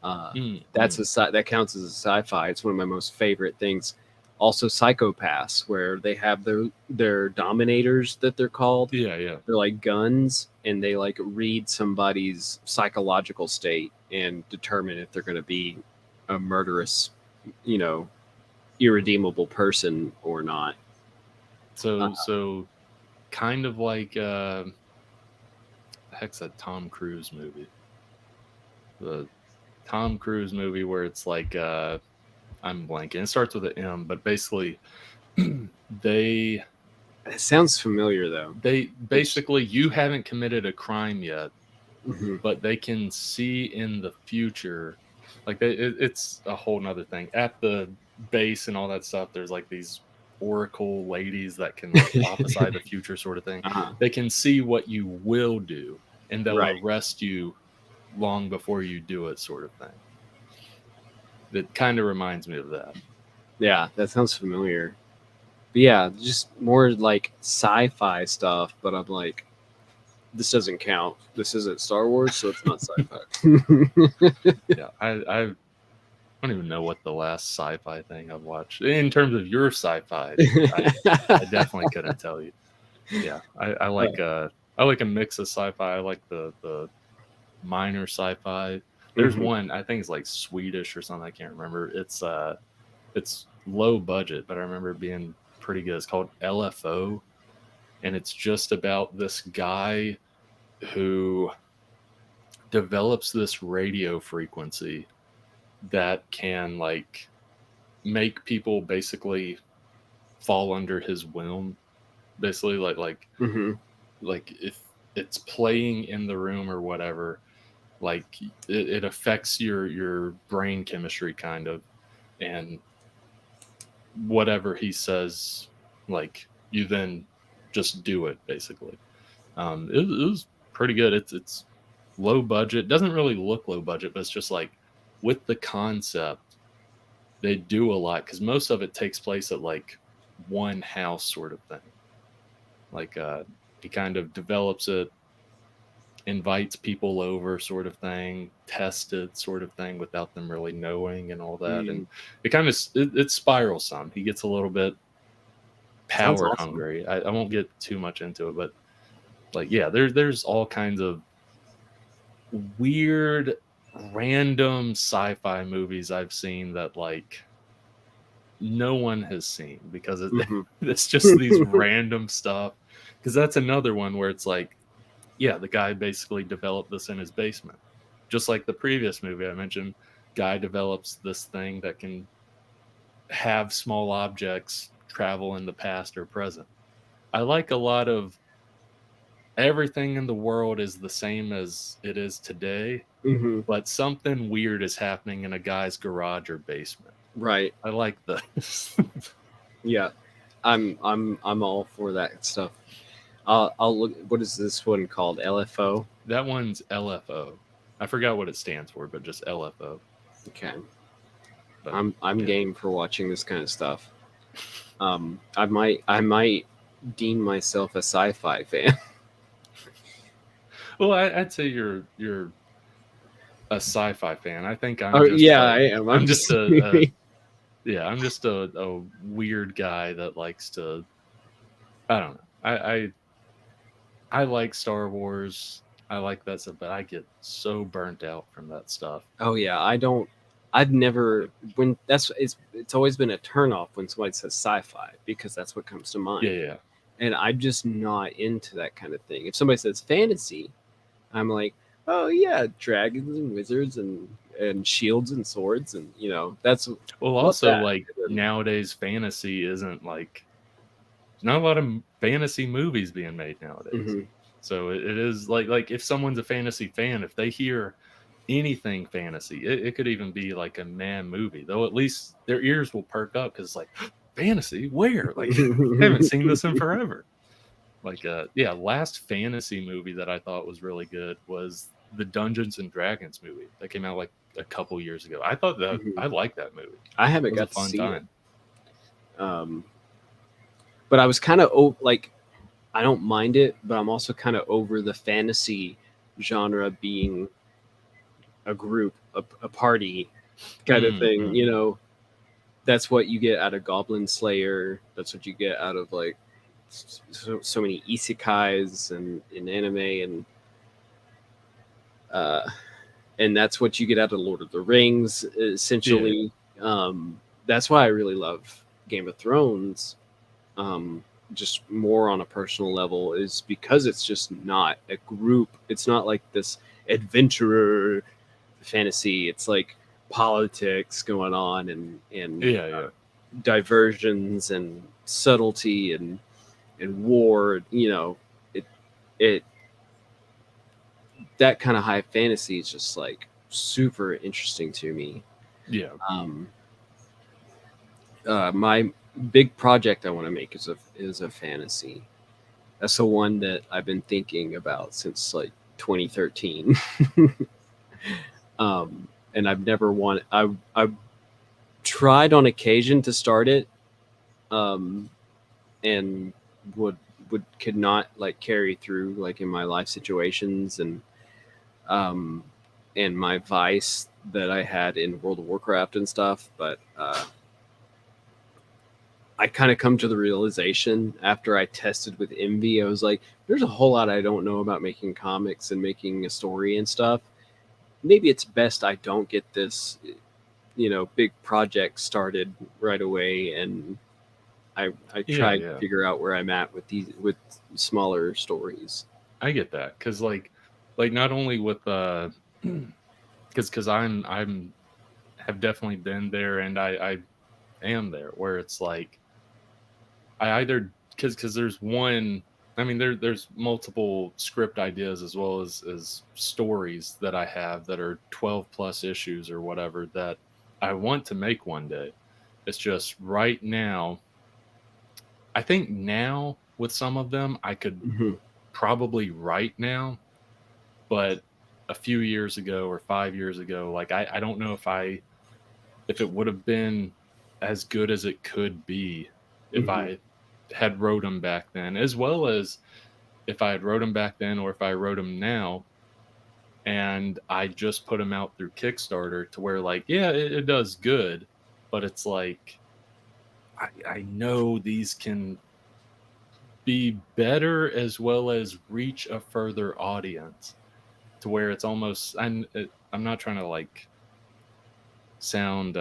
Mm.
That counts as a sci-fi. It's one of my most favorite things. Also, Psychopaths, where they have their dominators that they're called.
Yeah, yeah.
They're like guns, and they like read somebody's psychological state and determine if they're going to be a murderous, you know, irredeemable person or not. Uh,
So kind of like the heck's that Tom Cruise movie? The Tom Cruise movie where it's like I'm blanking. It starts with an M, but basically they
it sounds familiar though.
they
Which,
basically you haven't committed a crime yet,
mhm.
but they can see in the future. Like it's a whole nother thing. At the base and all that stuff, there's like these oracle ladies that can like prophesy the future sort of thing.
Uh-huh.
They can see what you will do and they'll
Right.
arrest you long before you do it, sort of thing. It kind of reminds me of that.
Yeah, that sounds familiar. But yeah, just more like sci-fi stuff. But I'm like, this doesn't count. This isn't Star Wars, so it's not sci-fi.
Yeah, I don't even know what the last sci-fi thing I've watched in terms of your sci-fi. I definitely couldn't tell you. Yeah, I like a mix of sci-fi. I like the minor sci-fi. There's
Mhm.
one I think it's like Swedish or something. I can't remember. It's low budget, but I remember it being pretty good. It's called LFO, and it's just about this guy who develops this radio frequency that can like make people basically fall under his whim. Basically,
Mhm.
like if it's playing in the room or whatever, like it affects your brain chemistry kind of, and whatever he says, like you then just do it basically. It was pretty good. It's low budget. Doesn't really look low budget, but it's just like with the concept, they do a lot because most of it takes place at like one house sort of thing. Like he kind of develops it, invites people over sort of thing, tests it sort of thing without them really knowing and all that. And
Mm.
it kind of it spirals some. He gets a little bit
Sounds
power
awesome.
hungry. I won't get too much into it, but like yeah, there's all kinds of weird random sci-fi movies I've seen that like no one has seen because
Mhm.
it's just these random stuff. Because that's another one where it's like, yeah, the guy basically developed this in his basement, just like the previous movie I mentioned. Guy develops this thing that can have small objects travel in the past or present. I like a lot of everything in the world is the same as it is today,
Mhm.
but something weird is happening in a guy's garage or basement.
Right.
I like this.
Yeah. I'm all for that stuff. I'll look. What is this one called? LFO.
That one's LFO. I forgot what it stands for, but just LFO.
Okay.
But
I'm
yeah.
game for watching this kind of stuff. I might deem myself a sci-fi fan.
Well, I'd say you're a sci-fi fan. I think
Oh yeah, I am. I'm
I'm just
just.
a yeah, I'm just a weird guy that likes to. I don't know. I like Star Wars. I like that stuff, but I get so burnt out from that stuff.
Oh yeah, I don't. I've never when that's it's always been a turnoff when somebody says sci-fi because that's what comes to
Yeah,
mind,
yeah,
and I'm just not into that kind of thing. If somebody says fantasy, I'm like, oh yeah, dragons and wizards and shields and swords and that's
well,
love
also
that.
like nowadays, fantasy isn't like not a lot of fantasy movies being made nowadays.
Hmm.
So it is like if someone's a fantasy fan, if they hear anything fantasy, it could even be like a man movie, though at least their ears will perk up because it's like fantasy, where? Like I haven't seen this in forever. Like yeah, last fantasy movie that I thought was really good was the Dungeons and Dragons movie that came out like a couple years ago. I thought that
Hmm.
I liked that movie.
I
It
haven't
was a
got to
fun
see it,
time.
um, but I was kind of like I don't mind it, but I'm also kind of over the fantasy genre being a group, a party kind of thing.
Mm-hmm.
That's what you get out of Goblin Slayer. That's what you get out of like so many isekais and in anime uh, and that's what you get out of Lord of the Rings.
Yeah,
Essentially, that's why I really love Game of Thrones. Um, just more on a personal level is because it's just not a group. It's not like this adventurer fantasy. It's like politics going on and
yeah, yeah.
diversions and subtlety and war. It it that kind of high fantasy is just like super interesting to me.
Yeah.
Um, My big project I want to make is a fantasy. That's the one that I've been thinking about since like 2013. And I've never wanted. I tried on occasion to start it, um, and would could not like carry through like in my life situations um, and my vice that I had in World of Warcraft and stuff. But I kind of come to the realization after I tested with Envy, I was like, there's a whole lot I don't know about making comics and making a story and stuff. Maybe it's best I don't get this, big project started right away, and I
Yeah,
try to
yeah.
figure out where I'm at with these with smaller stories.
I get that cuz like not only with cuz I'm have definitely been there, and I am there where it's like I either because there's one. I mean, there's multiple script ideas as well as stories that I have that are 12 plus issues or whatever that I want to make one day. It's just right now. I think now with some of them I could
Hmm.
probably write now, but a few years ago or 5 years ago, like I don't know if it would have been as good as it could be if
Hmm.
I had wrote them back then, as well as if I had wrote them back then or if I wrote them now and I just put them out through Kickstarter to where like, yeah, it does good, but it's like I know these can be better as well as reach a further audience to where it's almost I'm not trying to like sound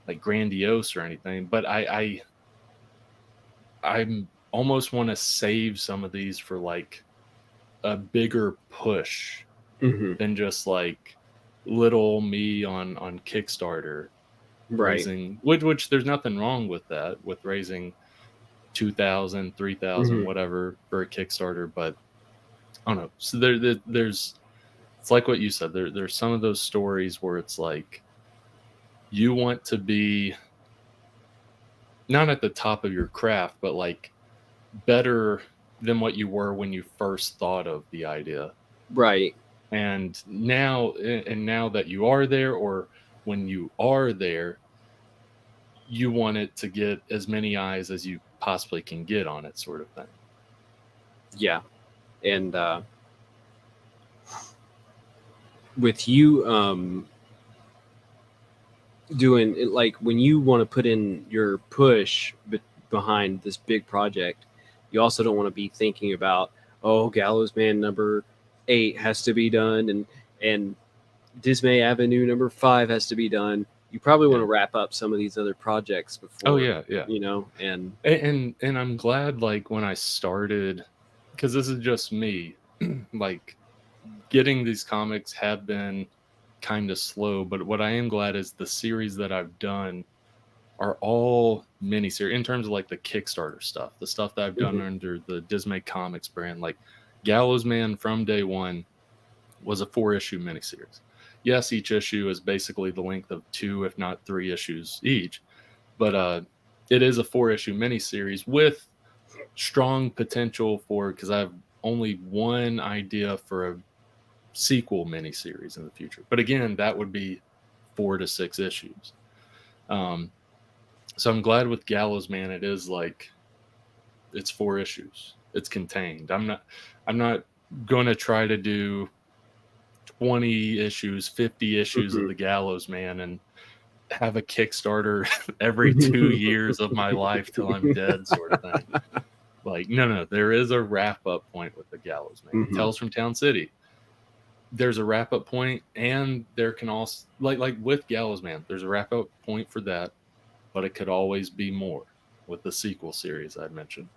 like grandiose or anything, but I'm almost want to save some of these for like a bigger push
Hmm.
than just like little me on Kickstarter
Right.
raising which there's nothing wrong with that with raising 2,000, 3,000,
Hmm.
whatever for a Kickstarter, but I don't know. So there's it's like what you said. There's some of those stories where it's like you want to be not at the top of your craft, but like better than what you were when you first thought of the idea.
Right.
And now that you are there, or when you are there, you want it to get as many eyes as you possibly can get on it, sort of thing.
Yeah. And with you doing it, like when you want to put in your push behind this big project, you also don't want to be thinking about, oh, Gallows Man number 8 has to be done, and Dismay Avenue number 5 has to be done. You probably want
Yeah.
to wrap up some of these other projects
Oh
before,
yeah, yeah.
and
And I'm glad like when I started, because this is just me, like getting these comics have been kind of slow, but what I am glad is the series that I've done are all miniseries in terms of like the Kickstarter stuff, the stuff that I've done
Mhm,
under the Dismay Comics brand. Like Gallows Man from day one was a 4 issue miniseries. Yes, each issue is basically the length of two, if not 3 issues each, but it is a 4 issue miniseries with strong potential for because I have only one idea for a sequel miniseries in the future. But again, that would be 4 to 6 issues. Um, so I'm glad with Gallows Man, it is like it's 4 issues. It's contained. I'm not going to try to do 20 issues, 50 issues of
mhm.
the Gallows Man and have a Kickstarter every 2 years of my life till I'm dead, sort of thing. Like, no, no, there is a wrap up point with the Gallows Man.
Mhm.
Tales from Town City. There's a wrap up point, and there can also like with Gallows Man, there's a wrap up point for that, but it could always be more with the sequel series I mentioned.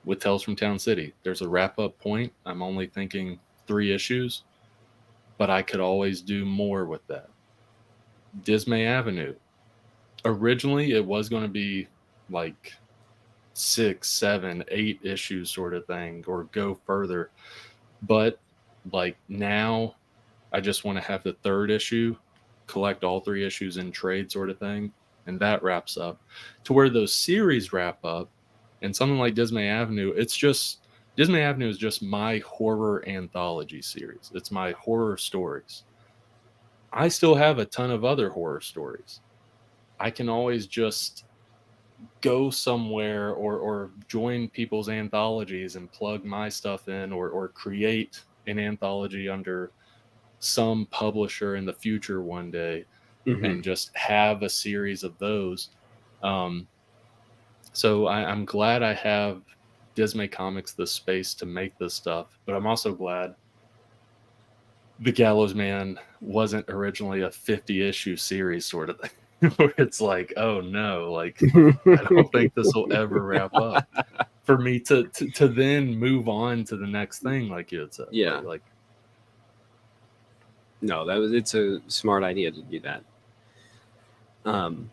With Tales from Town City, there's a wrap up point. I'm only thinking 3 issues, but I could always do more with that. Dismay Avenue. Originally, it was going to be like 6, 7, 8 issues sort of thing, or go further. But like now, I just want to have the third issue, collect all 3 issues in trade sort of thing. and that wraps up, to where those series wrap up. And something like Dismay Avenue, it's just Dismay Avenue is just my horror anthology series. It's my horror stories. I still have a ton of other horror stories. I can always just go somewhere or join people's anthologies and plug my stuff in, or create an anthology under some publisher in the future one day,
Mm-hmm.
and just have a series of those. Um, so I'm glad I have Dismay Comics the space to make this stuff, but I'm also glad The Gallows Man wasn't originally a 50 issue series sort of thing, where it's like, oh no, like I don't think this will ever wrap up. For me to then move on to the next thing, like you had said,
Yeah.
like
No, it's a smart idea to do that. Um,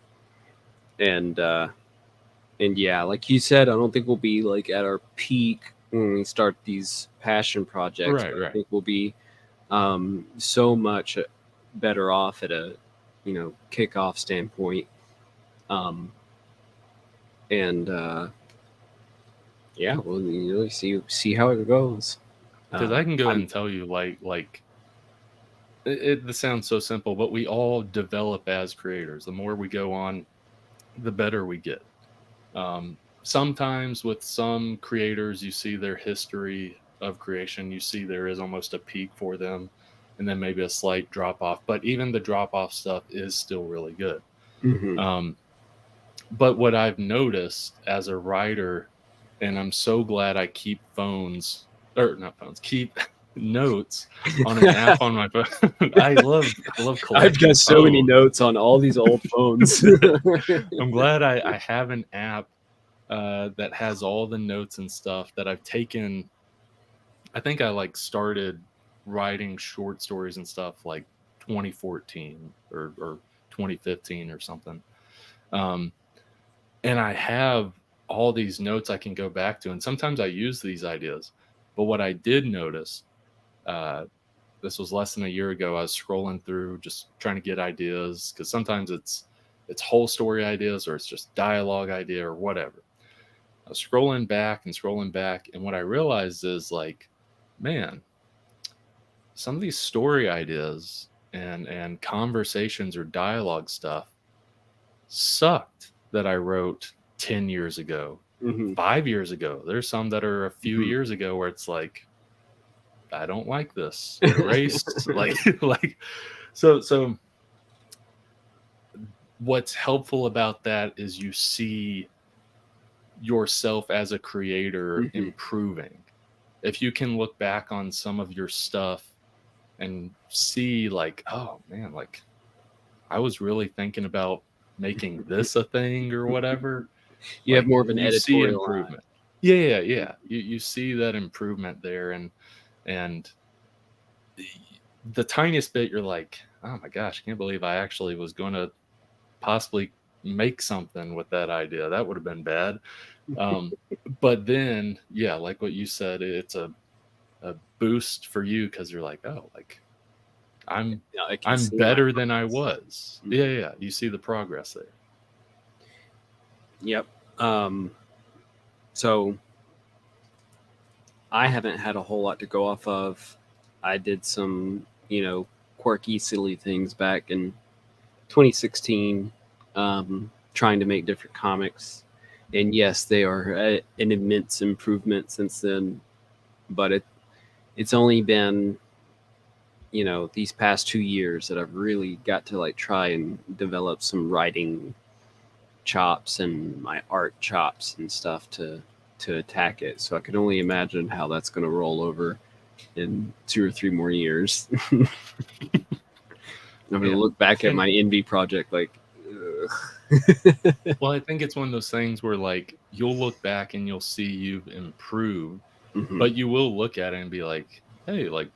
and and yeah, like you said, I don't think we'll be like at our peak when we start these passion projects,
right,
but I
right.
think we'll be so much better off at a kickoff standpoint. Um, and yeah, we'll see how it goes.
Because I can go ahead
I'm
and tell you, like this sounds so simple, but we all develop as creators. The more we go on, the better we get. Sometimes with some creators, you see their history of creation, you see there is almost a peak for them, and then maybe a slight drop off. But even the drop off stuff is still really good.
mhm.
Um, but what I've noticed as a writer, and I'm so glad I keep phones, or not phones, keep notes on an app on my phone. I love
I've got
collecting
so many
phones.
notes on all these old phones.
I'm glad I have an app that has all the notes and stuff that I've taken. I think I like started writing short stories and stuff like 2014 or 2015 or something. Um, and I have all these notes I can go back to, and sometimes I use these ideas. But what I did notice, uh, this was less than a year ago. I was scrolling through just trying to get ideas, because sometimes it's whole story ideas, or it's just dialogue idea or whatever. I was scrolling back, and what I realized is like, man, some of these story ideas and conversations or dialogue stuff sucked that I wrote 10 years ago,
Hmm.
5 years ago. There's some that are a few
Hmm.
years ago where it's like, I don't like this. Erase. Like like so what's helpful about that is you see yourself as a creator
Hmm.
improving. If you can look back on some of your stuff and see like, oh man, like I was really thinking about making this a thing or whatever,
You have
like
more of an
you see
editorial eye.
improvement. Yeah, yeah, yeah. You see that improvement there, and the tiniest bit you're like, oh my gosh, I can't believe I actually was going to possibly make something with that idea. That would have been bad. Um, but then, yeah, like what you said, it's a boost for you, because you're like, oh, like I'm
Yeah, I can
I'm
see my
better than I
progress.
was. Yeah,
Mhm.
yeah. You see the progress there.
Yep. So I haven't had a whole lot to go off of. I did some, quirky, silly things back in 2016, trying to make different comics. And yes, they are an immense improvement since then. But it's only been, these past 2 years that I've really got to like try and develop some writing chops and my art chops and stuff to attack it. So I can only imagine how that's going to roll over in 2 or 3 more years. I'm going to
Yeah.
look back at
And
my indie project like,
well, I think it's one of those things where like you'll look back and you'll see you've improved,
hmm.
but you will look at it and be like, hey, like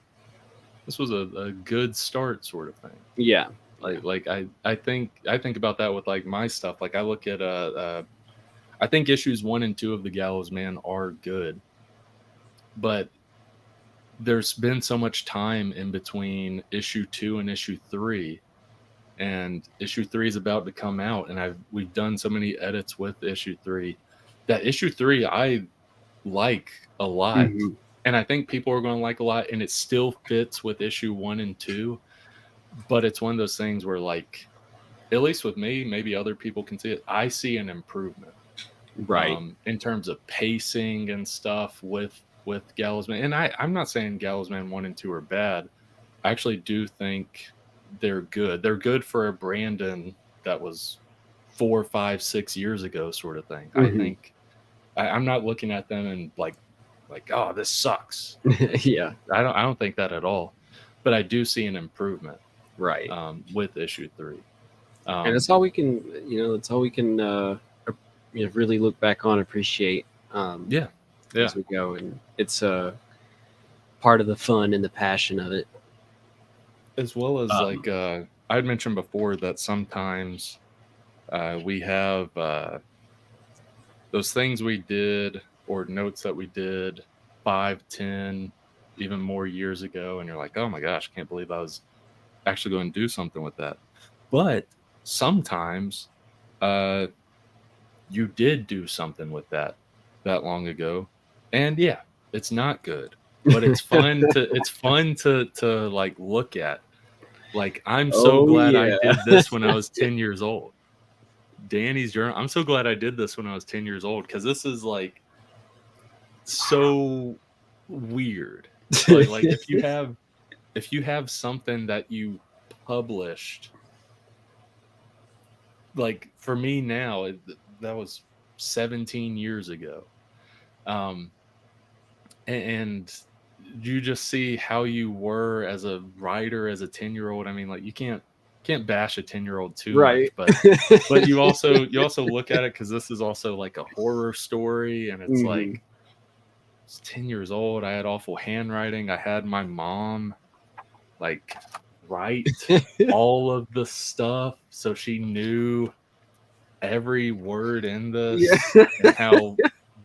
this was a good start sort of thing.
Yeah, yeah.
I think about that with like my stuff. Like I look at I think issues 1 and 2 of The Gallows Man are good, but there's been so much time in between issue 2 and issue 3 and issue 3 is about to come out, and we've done so many edits with issue 3 that issue 3 I like a lot,
Mhm.
and I think people are going to like a lot, and it still fits with issue 1 and 2, but it's one of those things where, like, at least with me, maybe other people can see it, I see an improvement
Right.
in terms of pacing and stuff with Gallows Man. And I'm not saying Gallows Man 1 and 2 are bad. I actually do think they're good. They're good for a Brandon that was 4, 5, 6 years ago, sort of thing. I
Mhm.
think I'm not looking at them and like, oh, this sucks.
Yeah.
I don't think that at all. But I do see an improvement
Right.
with issue 3.
And it's all we can, it's all we can, really look back on, appreciate,
Yeah, yeah.
as we go, and it's part of the fun and the passion of it.
As well as,
Um,
like, I'd mentioned before that sometimes we have those things we did or notes that we did 5, 10, even more years ago, and you're like, oh my gosh, I can't believe I was actually going to do something with that. But sometimes uh, you did do something with that long ago, and yeah, it's not good, but it's fun to like look at. Like, I'm so
oh
glad I
yeah.
did this when I was 10 years old. Danny's journal. I'm so glad I did this when I was 10 years old, because this is like so weird. Like if you have something that you published, like for me now, that was 17 years ago. Um, and you just see how you were as a writer as a 10-year-old. I mean, like, you can't bash a 10-year-old too much,
Right.
but you also look at it, because this is also like a horror story, and it's
Mhm.
like, I was 10 years old, I had awful handwriting, I had my mom like write all of the stuff so she knew every word in
Yeah.
this and how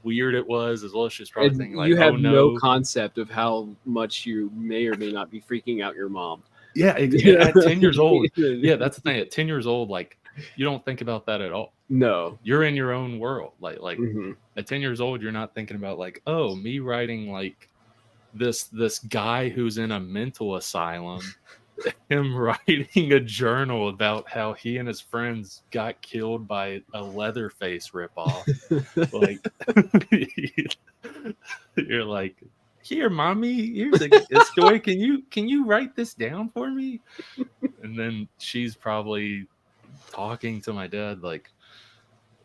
weird it was, as well as she's probably
And
thinking like,
you
oh
have no
no.
concept of how much you may or may not be freaking out your mom.
Yeah,
You
at 10 years old.
know?
Yeah, that's the thing. At 10 years old, like, you don't think about that at all.
No.
You're in your own world. Like
Mhm.
at 10 years old, you're not thinking about like, oh, me writing like this guy who's in a mental asylum, him writing a journal about how he and his friends got killed by a Leatherface ripoff. Like, you're like, here, mommy, here's a story. Can you write this down for me? And then she's probably talking to my dad like,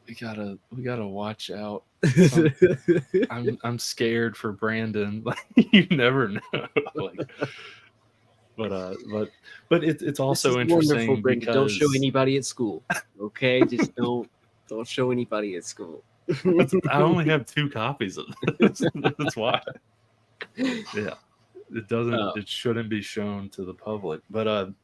we gotta watch out. Some I'm scared for Brandon. Like, you never know. Like, but it's
This is
also
wonderful,
interesting
Brenda. Don't show
because
anybody at school. Okay? Just don't show anybody at school.
I only have 2 copies of this. That's why. Yeah.
Uh,
It shouldn't be shown to the public. But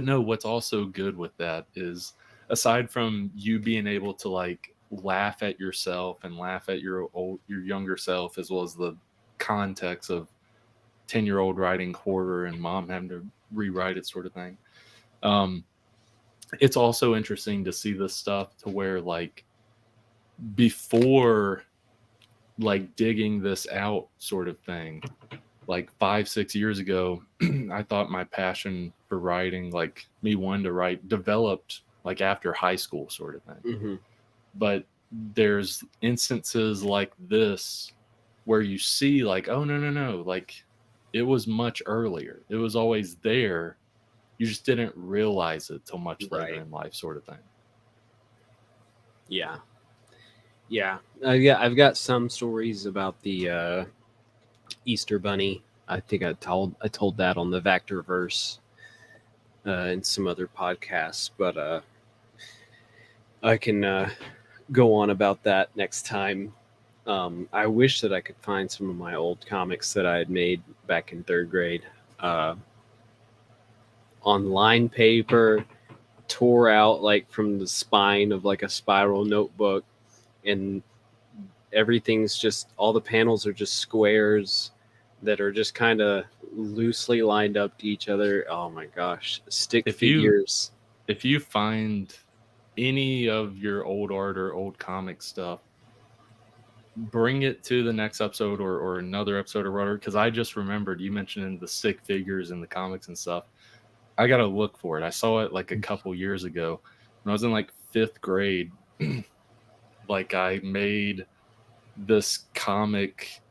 no, what's also good with that is, aside from you being able to like laugh at yourself and laugh at your younger self, as well as the context of 10-year-old writing horror and mom having to rewrite it, sort of thing. Um, it's also interesting to see this stuff to where, like, before like digging this out, sort of thing, like 5, 6 years ago, I thought my passion for writing, like me wanting to write, developed like after high school, sort of thing.
mhm.
But there's instances like this where you see like, oh no, no, no, like, it was much earlier. It was always there. You just didn't realize it till much later
Right.
in life, sort of thing.
Yeah. Yeah. Yeah. I've got some stories about the Easter Bunny. I think I told that on the Vectorverse and some other podcasts, but I can go on about that next time. I wish that I could find some of my old comics that I had made back in third grade uh, on line paper, tore out like from the spine of like a spiral notebook, and everything's just all the panels are just squares that are just kind of loosely lined up to each other. Oh my gosh, stick
If you
figures.
if you find any of your old art or old comic stuff, bring it to the next episode or another episode or whatever. Because I just remembered you mentioning the stick figures and the comics and stuff. I gotta look for it. I saw it like a couple years ago when I was in like 5th grade. Like I made this comic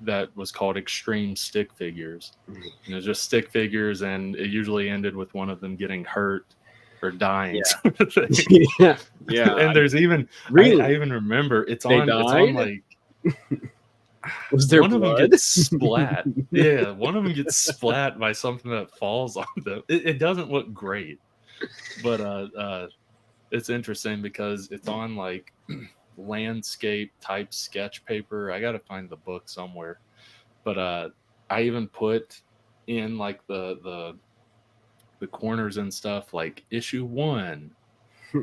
that was called Extreme Stick Figures. And it was just stick figures, and it usually ended with one of them getting hurt or dying.
Yeah.
Sort of thing.
Yeah. Yeah.
And there's even
Really?
I even remember it's
They
on
died?
like
Was there
one of them
blood?
gets splat. Yeah, one of them gets splat by something that falls on them. It doesn't look great, but it's interesting because it's on like landscape type sketch paper. I gotta find the book somewhere, but I even put in like the corners and stuff like issue 1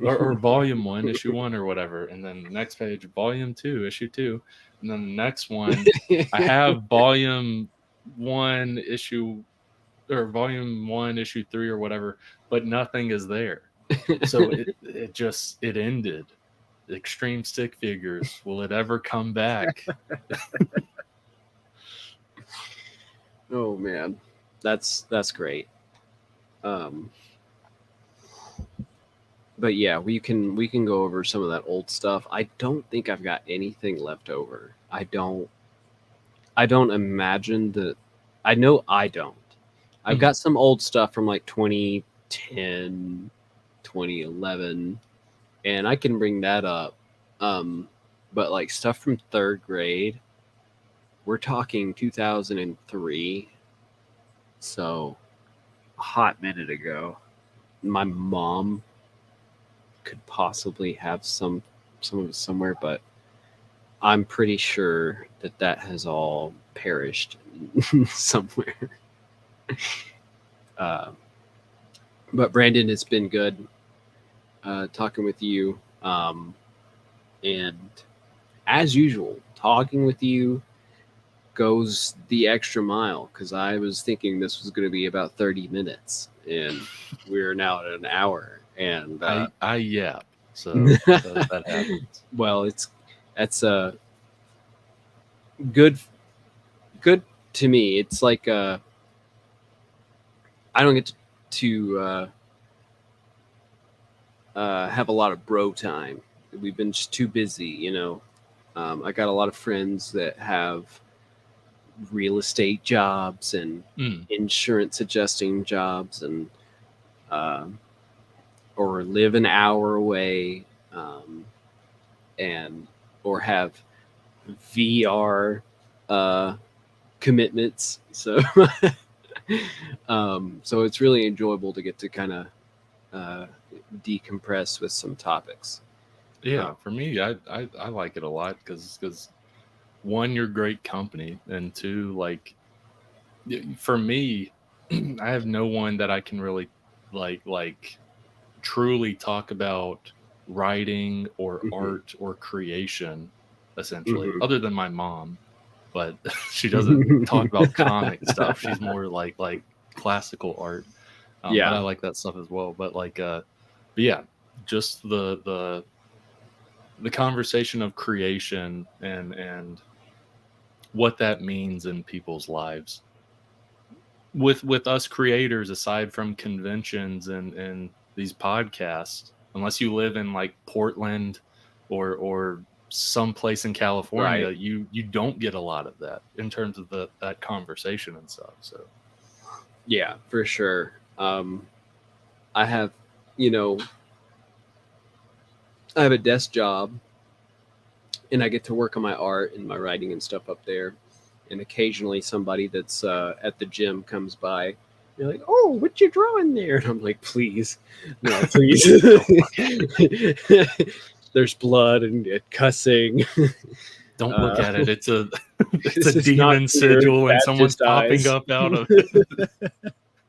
or volume 1 issue 1 or whatever, and then the next page volume 2 issue 2, and then the next one I have volume 1 issue or volume 1 issue 3 or whatever, but nothing is there. So it ended. Extreme Stick Figures, will it ever come back?
Oh man, that's great. Um, but yeah, we can go over some of that old stuff. I don't think I've got anything left over. I don't imagine that. I know I don't. I've got some old stuff from like 2010, 2011, and I can bring that up. But like stuff from 3rd grade, we're talking 2003, so a hot minute ago. My mom could possibly have some of it somewhere, but I'm pretty sure that that has all perished somewhere. Uh, but Brandon, it's been good talking with you, and as usual, talking with you goes the extra mile because I was thinking this was going to be about 30 minutes, and we're now at an hour. And
I yap, so that happens.
well, that's good good to me. It's like I don't get to have a lot of bro time. We've been just too busy, you know. I got a lot of friends that have real estate jobs and
Mm.
insurance adjusting jobs, and um, or live an hour away, and or have VR uh, commitments. So, so it's really enjoyable to get to kind of uh, decompress with some topics.
Yeah, for me, I like it a lot because one, you're great company, and two, like for me, I have no one that I can really like truly talk about writing or
Mhm.
art or creation, essentially,
Mhm.
other than my mom. But she doesn't talk about comic stuff. She's more like classical art. But I
Yeah,
like that stuff as well. But yeah, just the conversation of creation and what that means in people's lives. With us creators, aside from conventions and these podcasts, unless you live in like Portland or someplace in California,
right.
you don't get a lot of that in terms of that conversation and stuff. So
Yeah, for sure. I have, you know, I have a desk job, and I get to work on my art and my writing and stuff up there. And occasionally, somebody that's at the gym comes by. They're like, "Oh, what you drawing there?" And I'm like, "Please, no, please."
don't look at it.
There's blood and cussing.
Don't look
Uh,
at it. It's a it's a
this is not
demon
pure
sigil and someone's
Baptist
popping
eyes.
up out of it.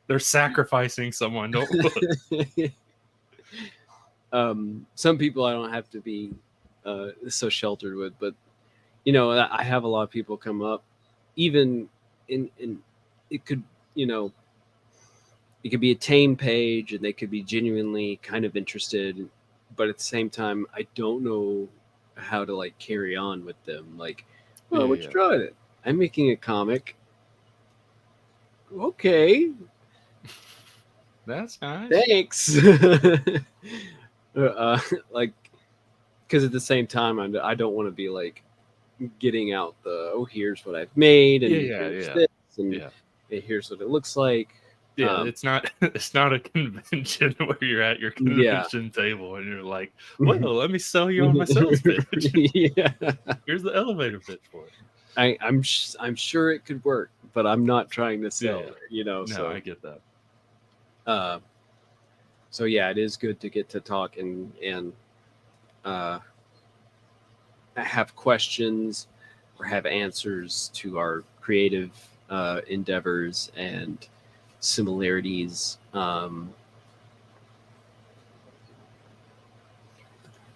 They're sacrificing someone. Don't look.
Some people I don't have to be so sheltered with, but you know, I have a lot of people come up, even in it could, you know, it could be a tame page, and they could be genuinely kind of interested, but at the same time, I don't know how to like carry on with them. Like, oh, what you
Yeah.
drawing it? I'm making a comic. Okay,
That's nice.
thanks. uh, like, because at the same time, I don't want to be like getting out the, oh, here's what I've made,
Yeah,
and
yeah,
here's
yeah,
this, and
yeah.
here's what it looks like.
Yeah, it's not it's not a convention where you're at your
Yeah.
convention table and you're like, well, let me sell you on my sales pitch.
Yeah.
Here's the elevator pitch for it.
I'm sure it could work, but I'm not trying to
Yeah,
sell
yeah.
it, you know.
No, I get that.
Uh, so yeah, it is good to get to talk and uh, have questions or have answers to our creative endeavors and similarities. I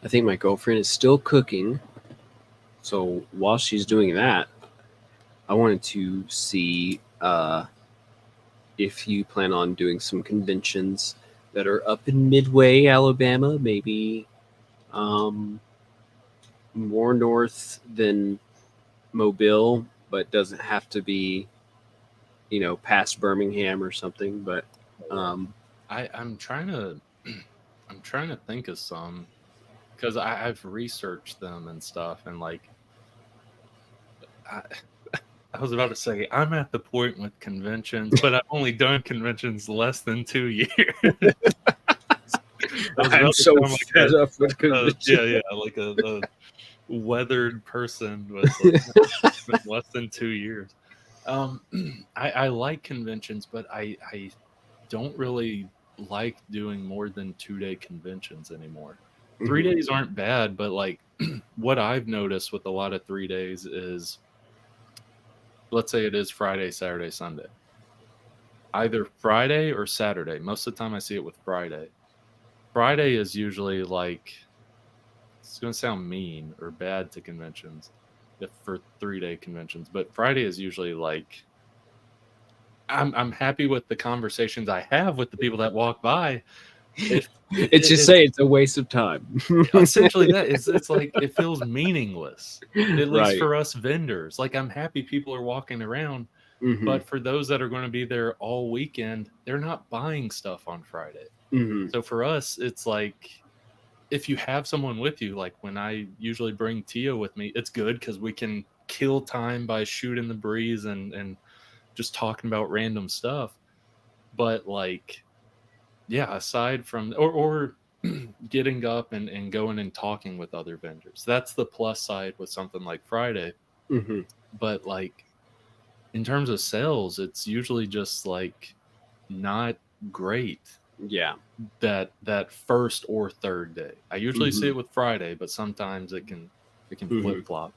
think my girlfriend is still cooking, so while she's doing that, I wanted to see if you plan on doing some conventions that are up in Midway, Alabama, maybe um, more north than Mobile, but doesn't have to be, past Birmingham or something. But um,
I'm trying to I'm trying to think of some because I've researched them and stuff and like I, I was about to say I'm at the point with conventions, but I've only done conventions less than 2 years. I was
I'm
about to
so
sound
fed up with
yeah,
conventions.
yeah, like a weathered person with like it's been less than 2 years. Um, I like conventions, but I don't really like doing more than 2 day conventions anymore. 3 days aren't bad, but like what I've noticed with a lot of 3 days is let's say it is Friday, Saturday, Sunday. Either Friday or Saturday. Most of the time I see it with Friday. Friday is usually like it's going to sound mean or bad to conventions if for 3 day conventions, but Friday is usually like I'm happy with the conversations I have with the people that walk by. If
It's just
it's
say it's a waste of time.
essentially that it's like it feels meaningless, at least
Right.
for us vendors. Like I'm happy people are walking around,
Hmm.
but for those that are going to be there all weekend, they're not buying stuff on Friday.
Hmm.
So for us, it's like if you have someone with you, like when I usually bring Tio with me, it's good because we can kill time by shooting the breeze and just talking about random stuff. But like, yeah, aside from or getting up and going and talking with other vendors, that's the plus side with something like Friday.
Hmm.
But like in terms of sales, it's usually just like not great
Yeah.
that first or third day. I usually see
Hmm.
it with Friday, but sometimes it can
Hmm.
flip flop.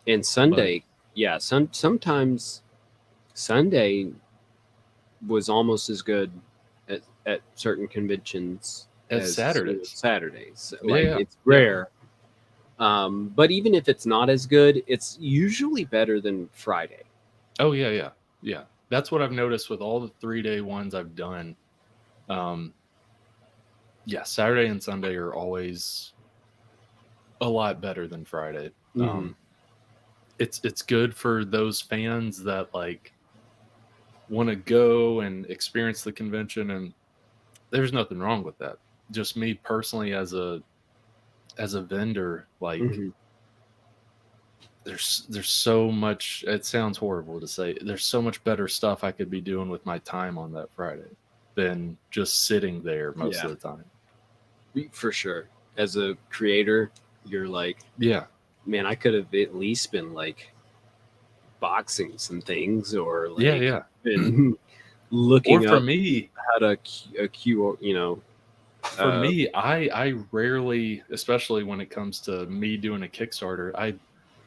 And
But
Sunday, yeah, sometimes Sunday was almost as good at certain conventions
as
as
Saturdays,
Saturdays.
yeah,
Like
yeah,
it's
yeah.
rare, but even if it's not as good, it's usually better than Friday.
Oh yeah, yeah, yeah. That's what I've noticed with all the 3 day ones I've done. Um, yeah, Saturday and Sunday are always a lot better than Friday.
Hmm.
It's good for those fans that like want to go and experience the convention, and there's nothing wrong with that. Just me personally as a vendor, like
Hmm.
there's so much. It sounds horrible to say. There's so much better stuff I could be doing with my time on that Friday than just sitting there most
Yeah,
of the time.
for sure. As a creator, you're like,
Yeah,
man, I could have at least been like boxing some things, or
yeah,
like
yeah.
been
Or
looking
for
up
me,
how to a Q,
for me, I rarely, especially when it comes to me doing a Kickstarter, I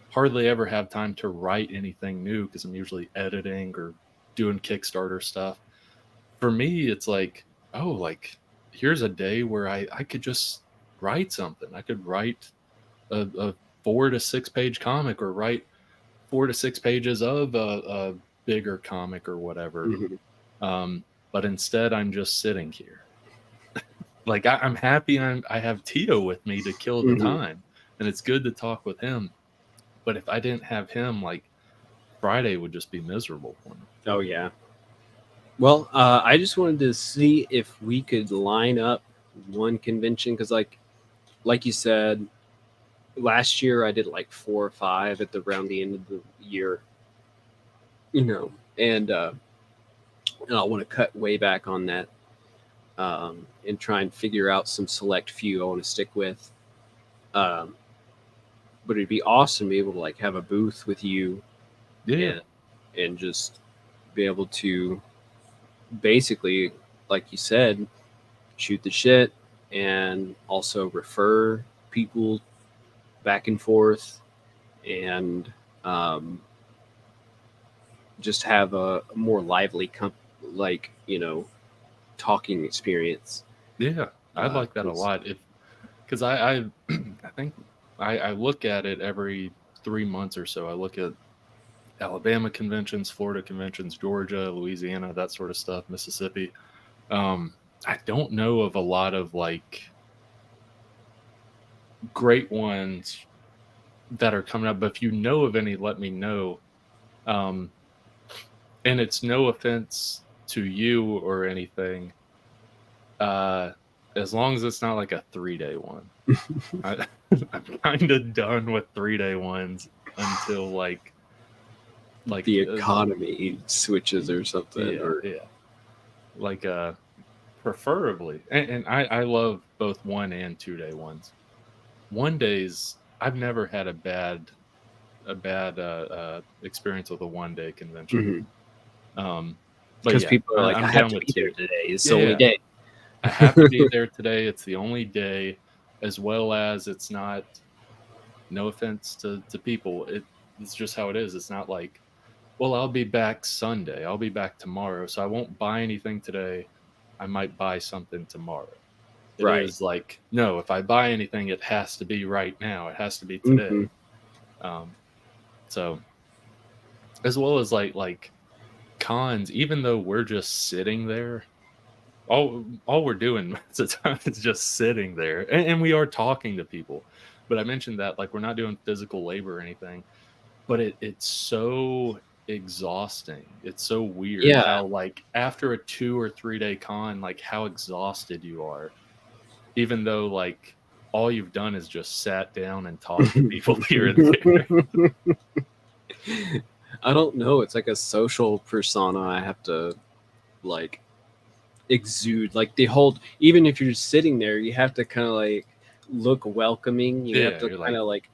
hardly ever have time to write anything new because I'm usually editing or doing Kickstarter stuff. For me, it's like, oh, like here's a day where I could just write something. I could write a 4 to 6 page comic or write 4 to 6 pages of a bigger comic or whatever.
Mhm.
Um, but instead I'm just sitting here. Like I'm happy I have Tito with me to kill the
Mhm.
time, and it's good to talk with him. But if I didn't have him, like Friday would just be miserable for me.
Oh yeah. Well, I just wanted to see if we could line up one convention because, like you said, last year I did like 4 or 5 at the around the end of the year, and I want to cut way back on that, and try and figure out some select few I want to stick with. Um, but it'd be awesome to be able to like have a booth with you
Yeah,
and just be able to basically, like you said, shoot the shit and also refer people back and forth and, um, just have a more lively like talking experience.
yeah, I'd like that a
'Cause
lot. If because I I think I look at it every 3 months or so. I look at Alabama conventions, Florida conventions, Georgia, Louisiana, that sort of stuff, Mississippi. Um, I don't know of a lot of like great ones that are coming up, but if you know of any, let me know. Um, and it's no offense to you or anything, uh, as long as it's not like a 3-day one. I, I'm kind of done with 3-day ones until
the
like
economy switches or something,
yeah,
or
yeah, like preferably, and I love both 1 and 2-day ones. 1 days, I've never had a bad experience with a 1-day convention. Um, but
because
yeah,
people are like, I
I'm
have
down
to
with
be there
2.
today. It's the only
Yeah,
day.
I have to be there today. It's the only day, as well as it's not. No offense to people, it's just how it is. It's not like, well, I'll be back Sunday. I'll be back tomorrow, so I won't buy anything today. I might buy something tomorrow. It
Right.
is like, no, if I buy anything, it has to be right now. It has to be
Hmm.
today. Um, so as well as like cons, even though we're just sitting there, all we're doing most of the time is just sitting there, and we are talking to people. But I mentioned that like we're not doing physical labor or anything, but it's so exhausting. It's so weird
Yeah.
how like after a 2 or 3 day con, like how exhausted you are, even though like all you've done is just sat down and talked to people here and there.
I don't know. It's like a social persona I have to like exude. Like the whole, even if you're just sitting there, you have to kind of like look welcoming. You have
Yeah,
to
you're
kind
like,
of like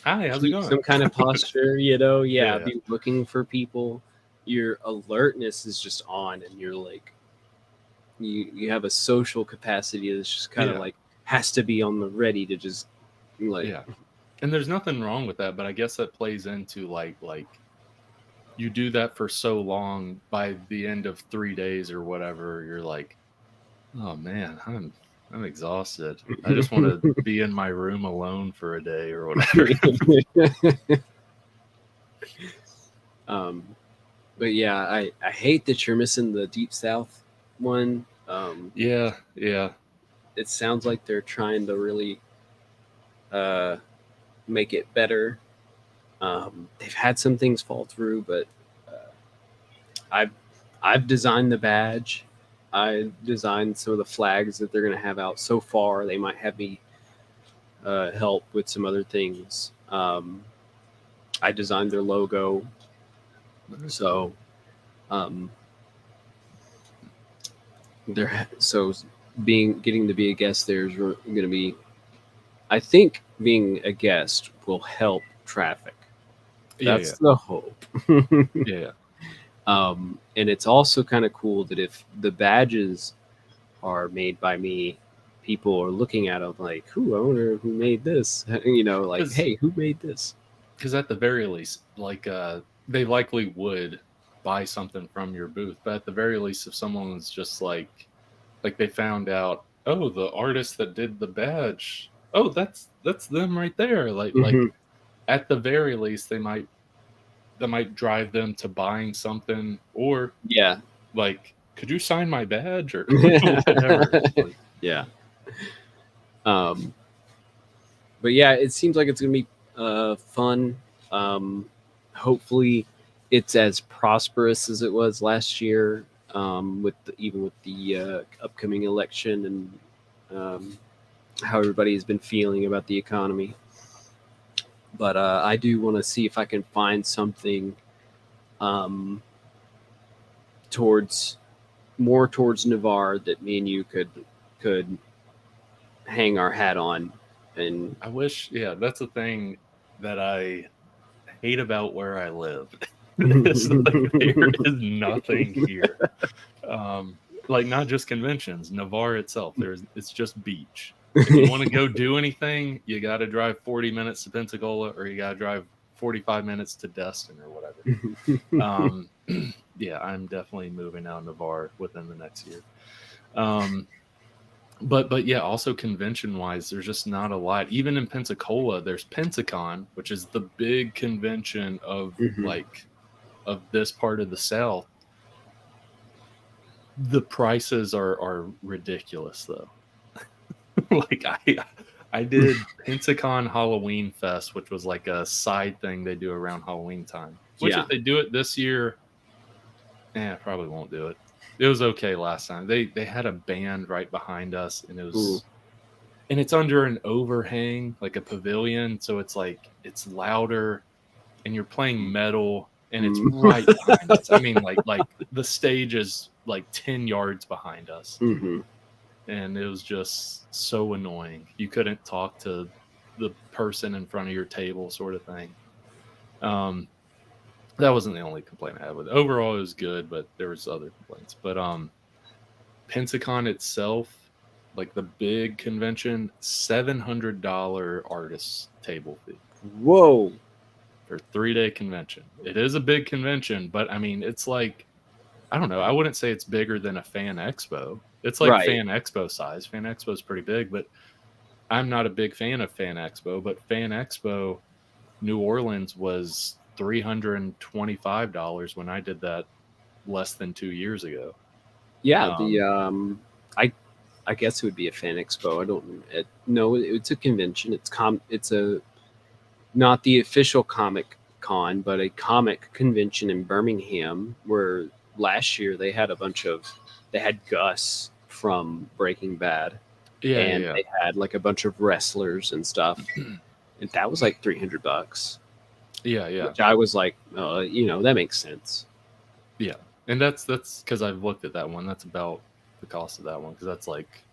hi, how's it
keep
going?
some kind of posture. Yeah,
Yeah,
be looking for people. Your alertness is just on, and you're like you have a social capacity that's just kind of
yeah,
like has to be on the ready to just like.
yeah. And there's nothing wrong with that, but I guess that plays into like you do that for so long, by the end of 3 days or whatever, you're like, oh man, I'm exhausted. I just want to be in my room alone for a day or whatever.
um, but yeah, I hate that you're missing the Deep South one.
Yeah, yeah,
It sounds like they're trying to really uh, make it better. They've had some things fall through, but uh, I've I've designed the badge. I designed some of the flags that they're going to have out so far. They might have me help with some other things. I designed their logo,
very cool.
so um, they're so being getting to be a guest there is going to be. I think being a guest will help traffic.
Yeah,
That's
yeah,
the hope.
yeah, yeah.
And it's also kind of cool that if the badges are made by me, people are looking at them like, "Who? I wonder who made this." Like,
Because
"Hey, who made this?"
at the very least, like they likely would buy something from your booth, but at the very least, if someone was just like they found out, oh, the artist that did the badge, oh, that's them right there. Like
Hmm.
at the very least, that might drive them to buying something, or
Yeah.
like could you sign my badge or whatever? It's like,
Yeah. Um, but yeah, it seems like it's gonna be fun. Um, hopefully, it's as prosperous as it was last year. Even with the upcoming election and how everybody has been feeling about the economy. But I do want to see if I can find something um, towards towards Navarre that me and you could hang our hat on and
I wish, yeah, that's the thing that I hate about where I live. It's like there is nothing here. Like not just conventions, Navarre itself. It's just beach. If you want to go do anything, you got to drive 40 minutes to Pensacola, or you got to drive 45 minutes to Destin or whatever. Um, yeah, I'm definitely moving out Navarre within the next year. Um, but yeah, also convention wise, there's just not a lot. Even in Pensacola, there's Pensacon, which is the big convention of
Mhm.
like of this part of the South. The prices are ridiculous though. Like I did Pensacon Halloween Fest, which was like a side thing they do around Halloween time. Which
Yeah.
if they do it this year, probably won't do it. It was okay last time. They had a band right behind us, and
Ooh.
it's under an overhang, like a pavilion, so it's like it's louder, and you're playing metal, and it's
Mm.
right behind us. I mean, like the stage is like 10 yards behind us,
Hmm.
and it was just so annoying. You couldn't talk to the person in front of your table, sort of thing. Um, that wasn't the only complaint I had with it. Overall, it was good, but there was other complaints. But Pensacon itself, like the big convention, $700 artist table fee
Whoa.
for 3-day convention. It is a big convention, but I mean, it's like I don't know. I wouldn't say it's bigger than a fan expo. It's like
Right.
fan expo size. Fan expo is pretty big, but I'm not a big fan of fan expo. But fan expo New Orleans was $325 when I did that less than 2 years ago.
Yeah. The
Um,
I guess it would be a fan expo. I don't. No, it's a convention. It's a not the official comic con, but a comic convention in Birmingham where last year they had Gus from Breaking Bad
yeah,
and
yeah,
they had like a bunch of wrestlers and stuff.
yeah,
And that was like $300,
yeah, yeah,
which I was like, that makes sense.
yeah. And that's because I've looked at that one. That's about the cost of that one because that's like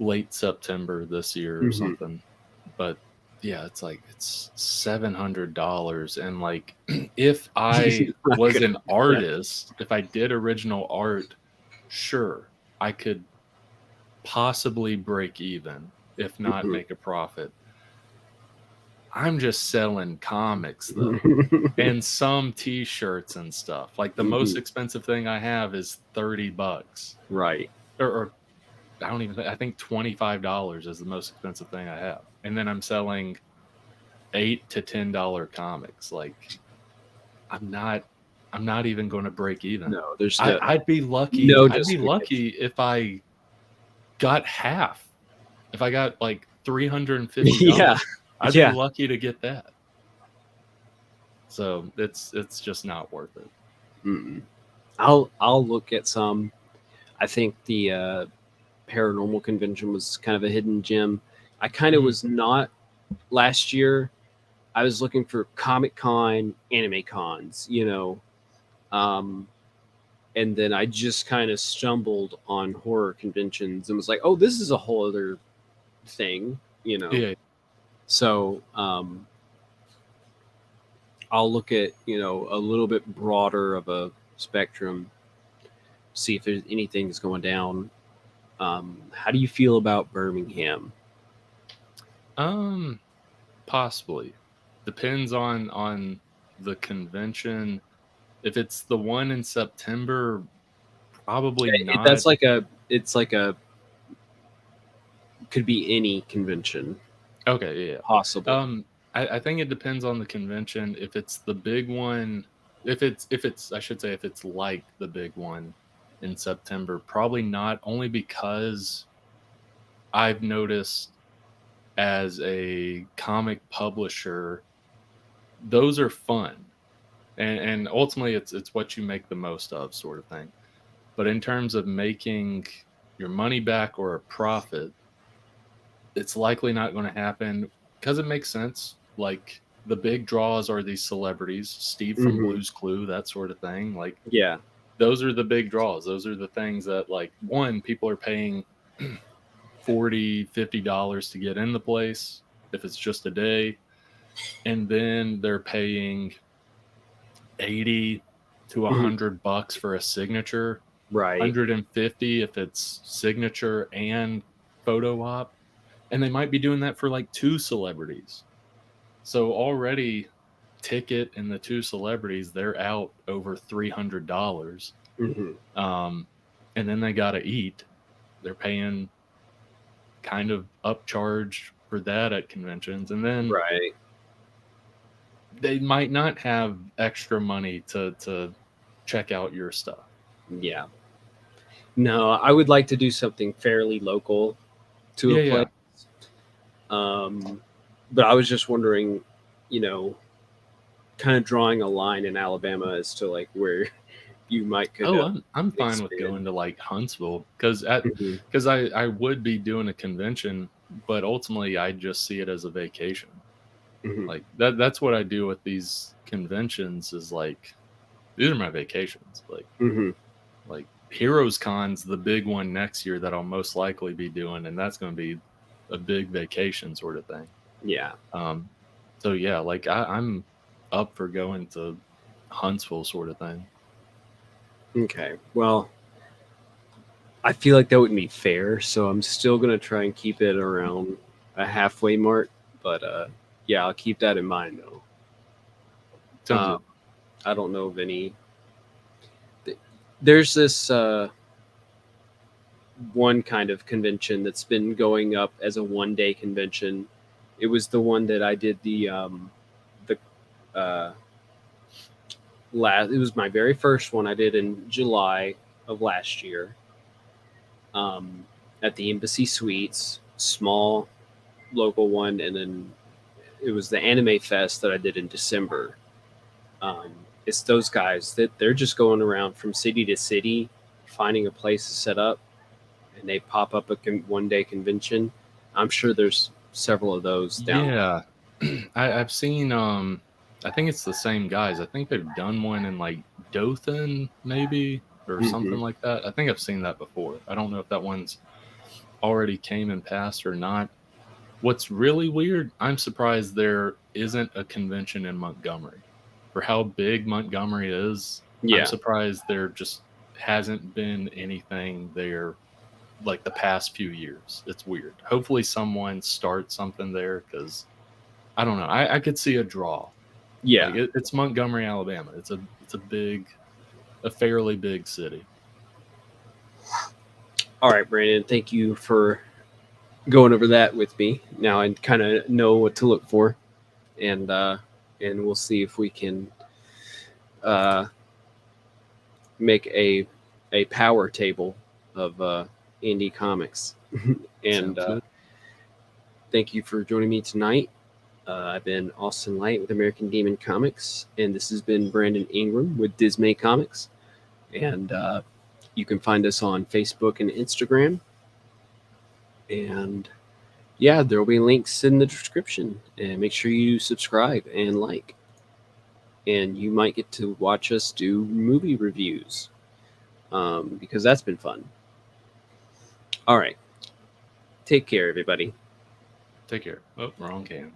late September this year or
Hmm.
something. But yeah, it's like it's $700, and like if I
You're not
was
gonna
an
do that.
artist, if I did original art, sure, I could possibly break even, if not make a profit. I'm just selling comics though,
Mhm.
and some t-shirts and stuff. Like the most
Mhm.
expensive thing I have is $30,
Right.
or I don't even. I think $25 is the most expensive thing I have, and then I'm selling $8 to $10 comics. Like I'm not. I'm not even going to break even.
No, there's no
I'd be lucky.
no
I'd be
justification.
lucky if I got half. If I got like $350,
Yeah.
I'd be
Yeah.
lucky to get that. So it's just not worth it.
Mm-mm. I'll look at some. I think the paranormal convention was kind of a hidden gem. I kind of
Mhm.
was not last year. I was looking for Comic Con, anime cons, um, and then I just kind of stumbled on horror conventions and was like, oh, this is a whole other thing.
Yeah.
So I'll look at a little bit broader of a spectrum, see if there's anything's going down. How do you feel about Birmingham?
Um. Possibly. Depends on the convention. If it's the one in September, probably not.
That's like a could be any convention
Okay, yeah.
possible.
I think it depends on the convention. If it's the big one, if it's I should say if it's like the big one, in September. Probably not, only because I've noticed as a comic publisher, those are fun. And ultimately it's what you make the most of, sort of thing. But in terms of making your money back or a profit, it's likely not going to happen because it makes sense. Like the big draws are these celebrities, Steve from
Mm-hmm.
Blue's Clue, that sort of thing. Like
Yeah.
those are the big draws. Those are the things that, like, one, people are paying 40, $50 to get in the place if it's just a day, and then they're paying 80 to
Mhm.
$100 for a signature,
Right.
150 if it's signature and photo op, and they might be doing that for like two celebrities. So already ticket and the two celebrities, they're out over $300.
Mm-hmm.
Um, and then they got to eat. They're paying kind of upcharge for that at conventions. And then
Right.
they might not have extra money to check out your stuff.
Yeah. No, I would like to do something fairly local to a
Yeah,
place.
yeah.
Um, but I was just wondering, you know, kind of drawing a line in Alabama as to like where you might could
Oh, I'm fine with
expand.
going to like Huntsville because I would be doing a convention, but ultimately I just see it as a vacation.
Hmm.
Like that's what I do with these conventions, is like these are my vacations.
Hmm.
Like Heroes Con's the big one next year that I'll most likely be doing, and that's going to be a big vacation sort of thing.
Yeah.
Um, so yeah, like I'm up for going to Huntsville sort of thing.
Okay. Well, I feel like that wouldn't be fair, so I'm still gonna try and keep it around a halfway mark. But yeah, I'll keep that in mind though.
Sounds
Um,
good.
I don't know of any. There's this one kind of convention that's been going up as a 1 day convention. It was the one that I did the uh, last. It was my very first one I did in July of last year, um, at the Embassy Suites, small local one, and then it was the Anime Fest that I did in December. Um, it's those guys that they're just going around from city to city, finding a place to set up, and they pop up a 1 day convention. I'm sure there's several of those down.
Yeah, I've seen. I think it's the same guys. I think they've done one in like Dothan, maybe, or
Hmm.
something like that. I think I've seen that before. I don't know if that one's already came and passed or not. What's really weird, I'm surprised there isn't a convention in Montgomery. For how big Montgomery is, I'm
Yeah,
surprised there just hasn't been anything there like the past few years. It's weird. Hopefully someone starts something there, because I don't know. I could see a draw.
yeah.
Like it's Montgomery, Alabama. It's a big, a fairly big city.
All right, Brandon. Thank you for going over that with me. Now I kind of know what to look for, and we'll see if we can uh, make a power table of indie comics. And
Sounds good.
thank you for joining me tonight. I've been Austin Light with American Demon Comics, and this has been Brandon Ingram with Dismay Comics. And you can find us on Facebook and Instagram. And yeah, there will be links in the description. And make sure you subscribe and like. And you might get to watch us do movie reviews, because that's been fun. All right. Take care, everybody.
Take care. Oh, wrong can.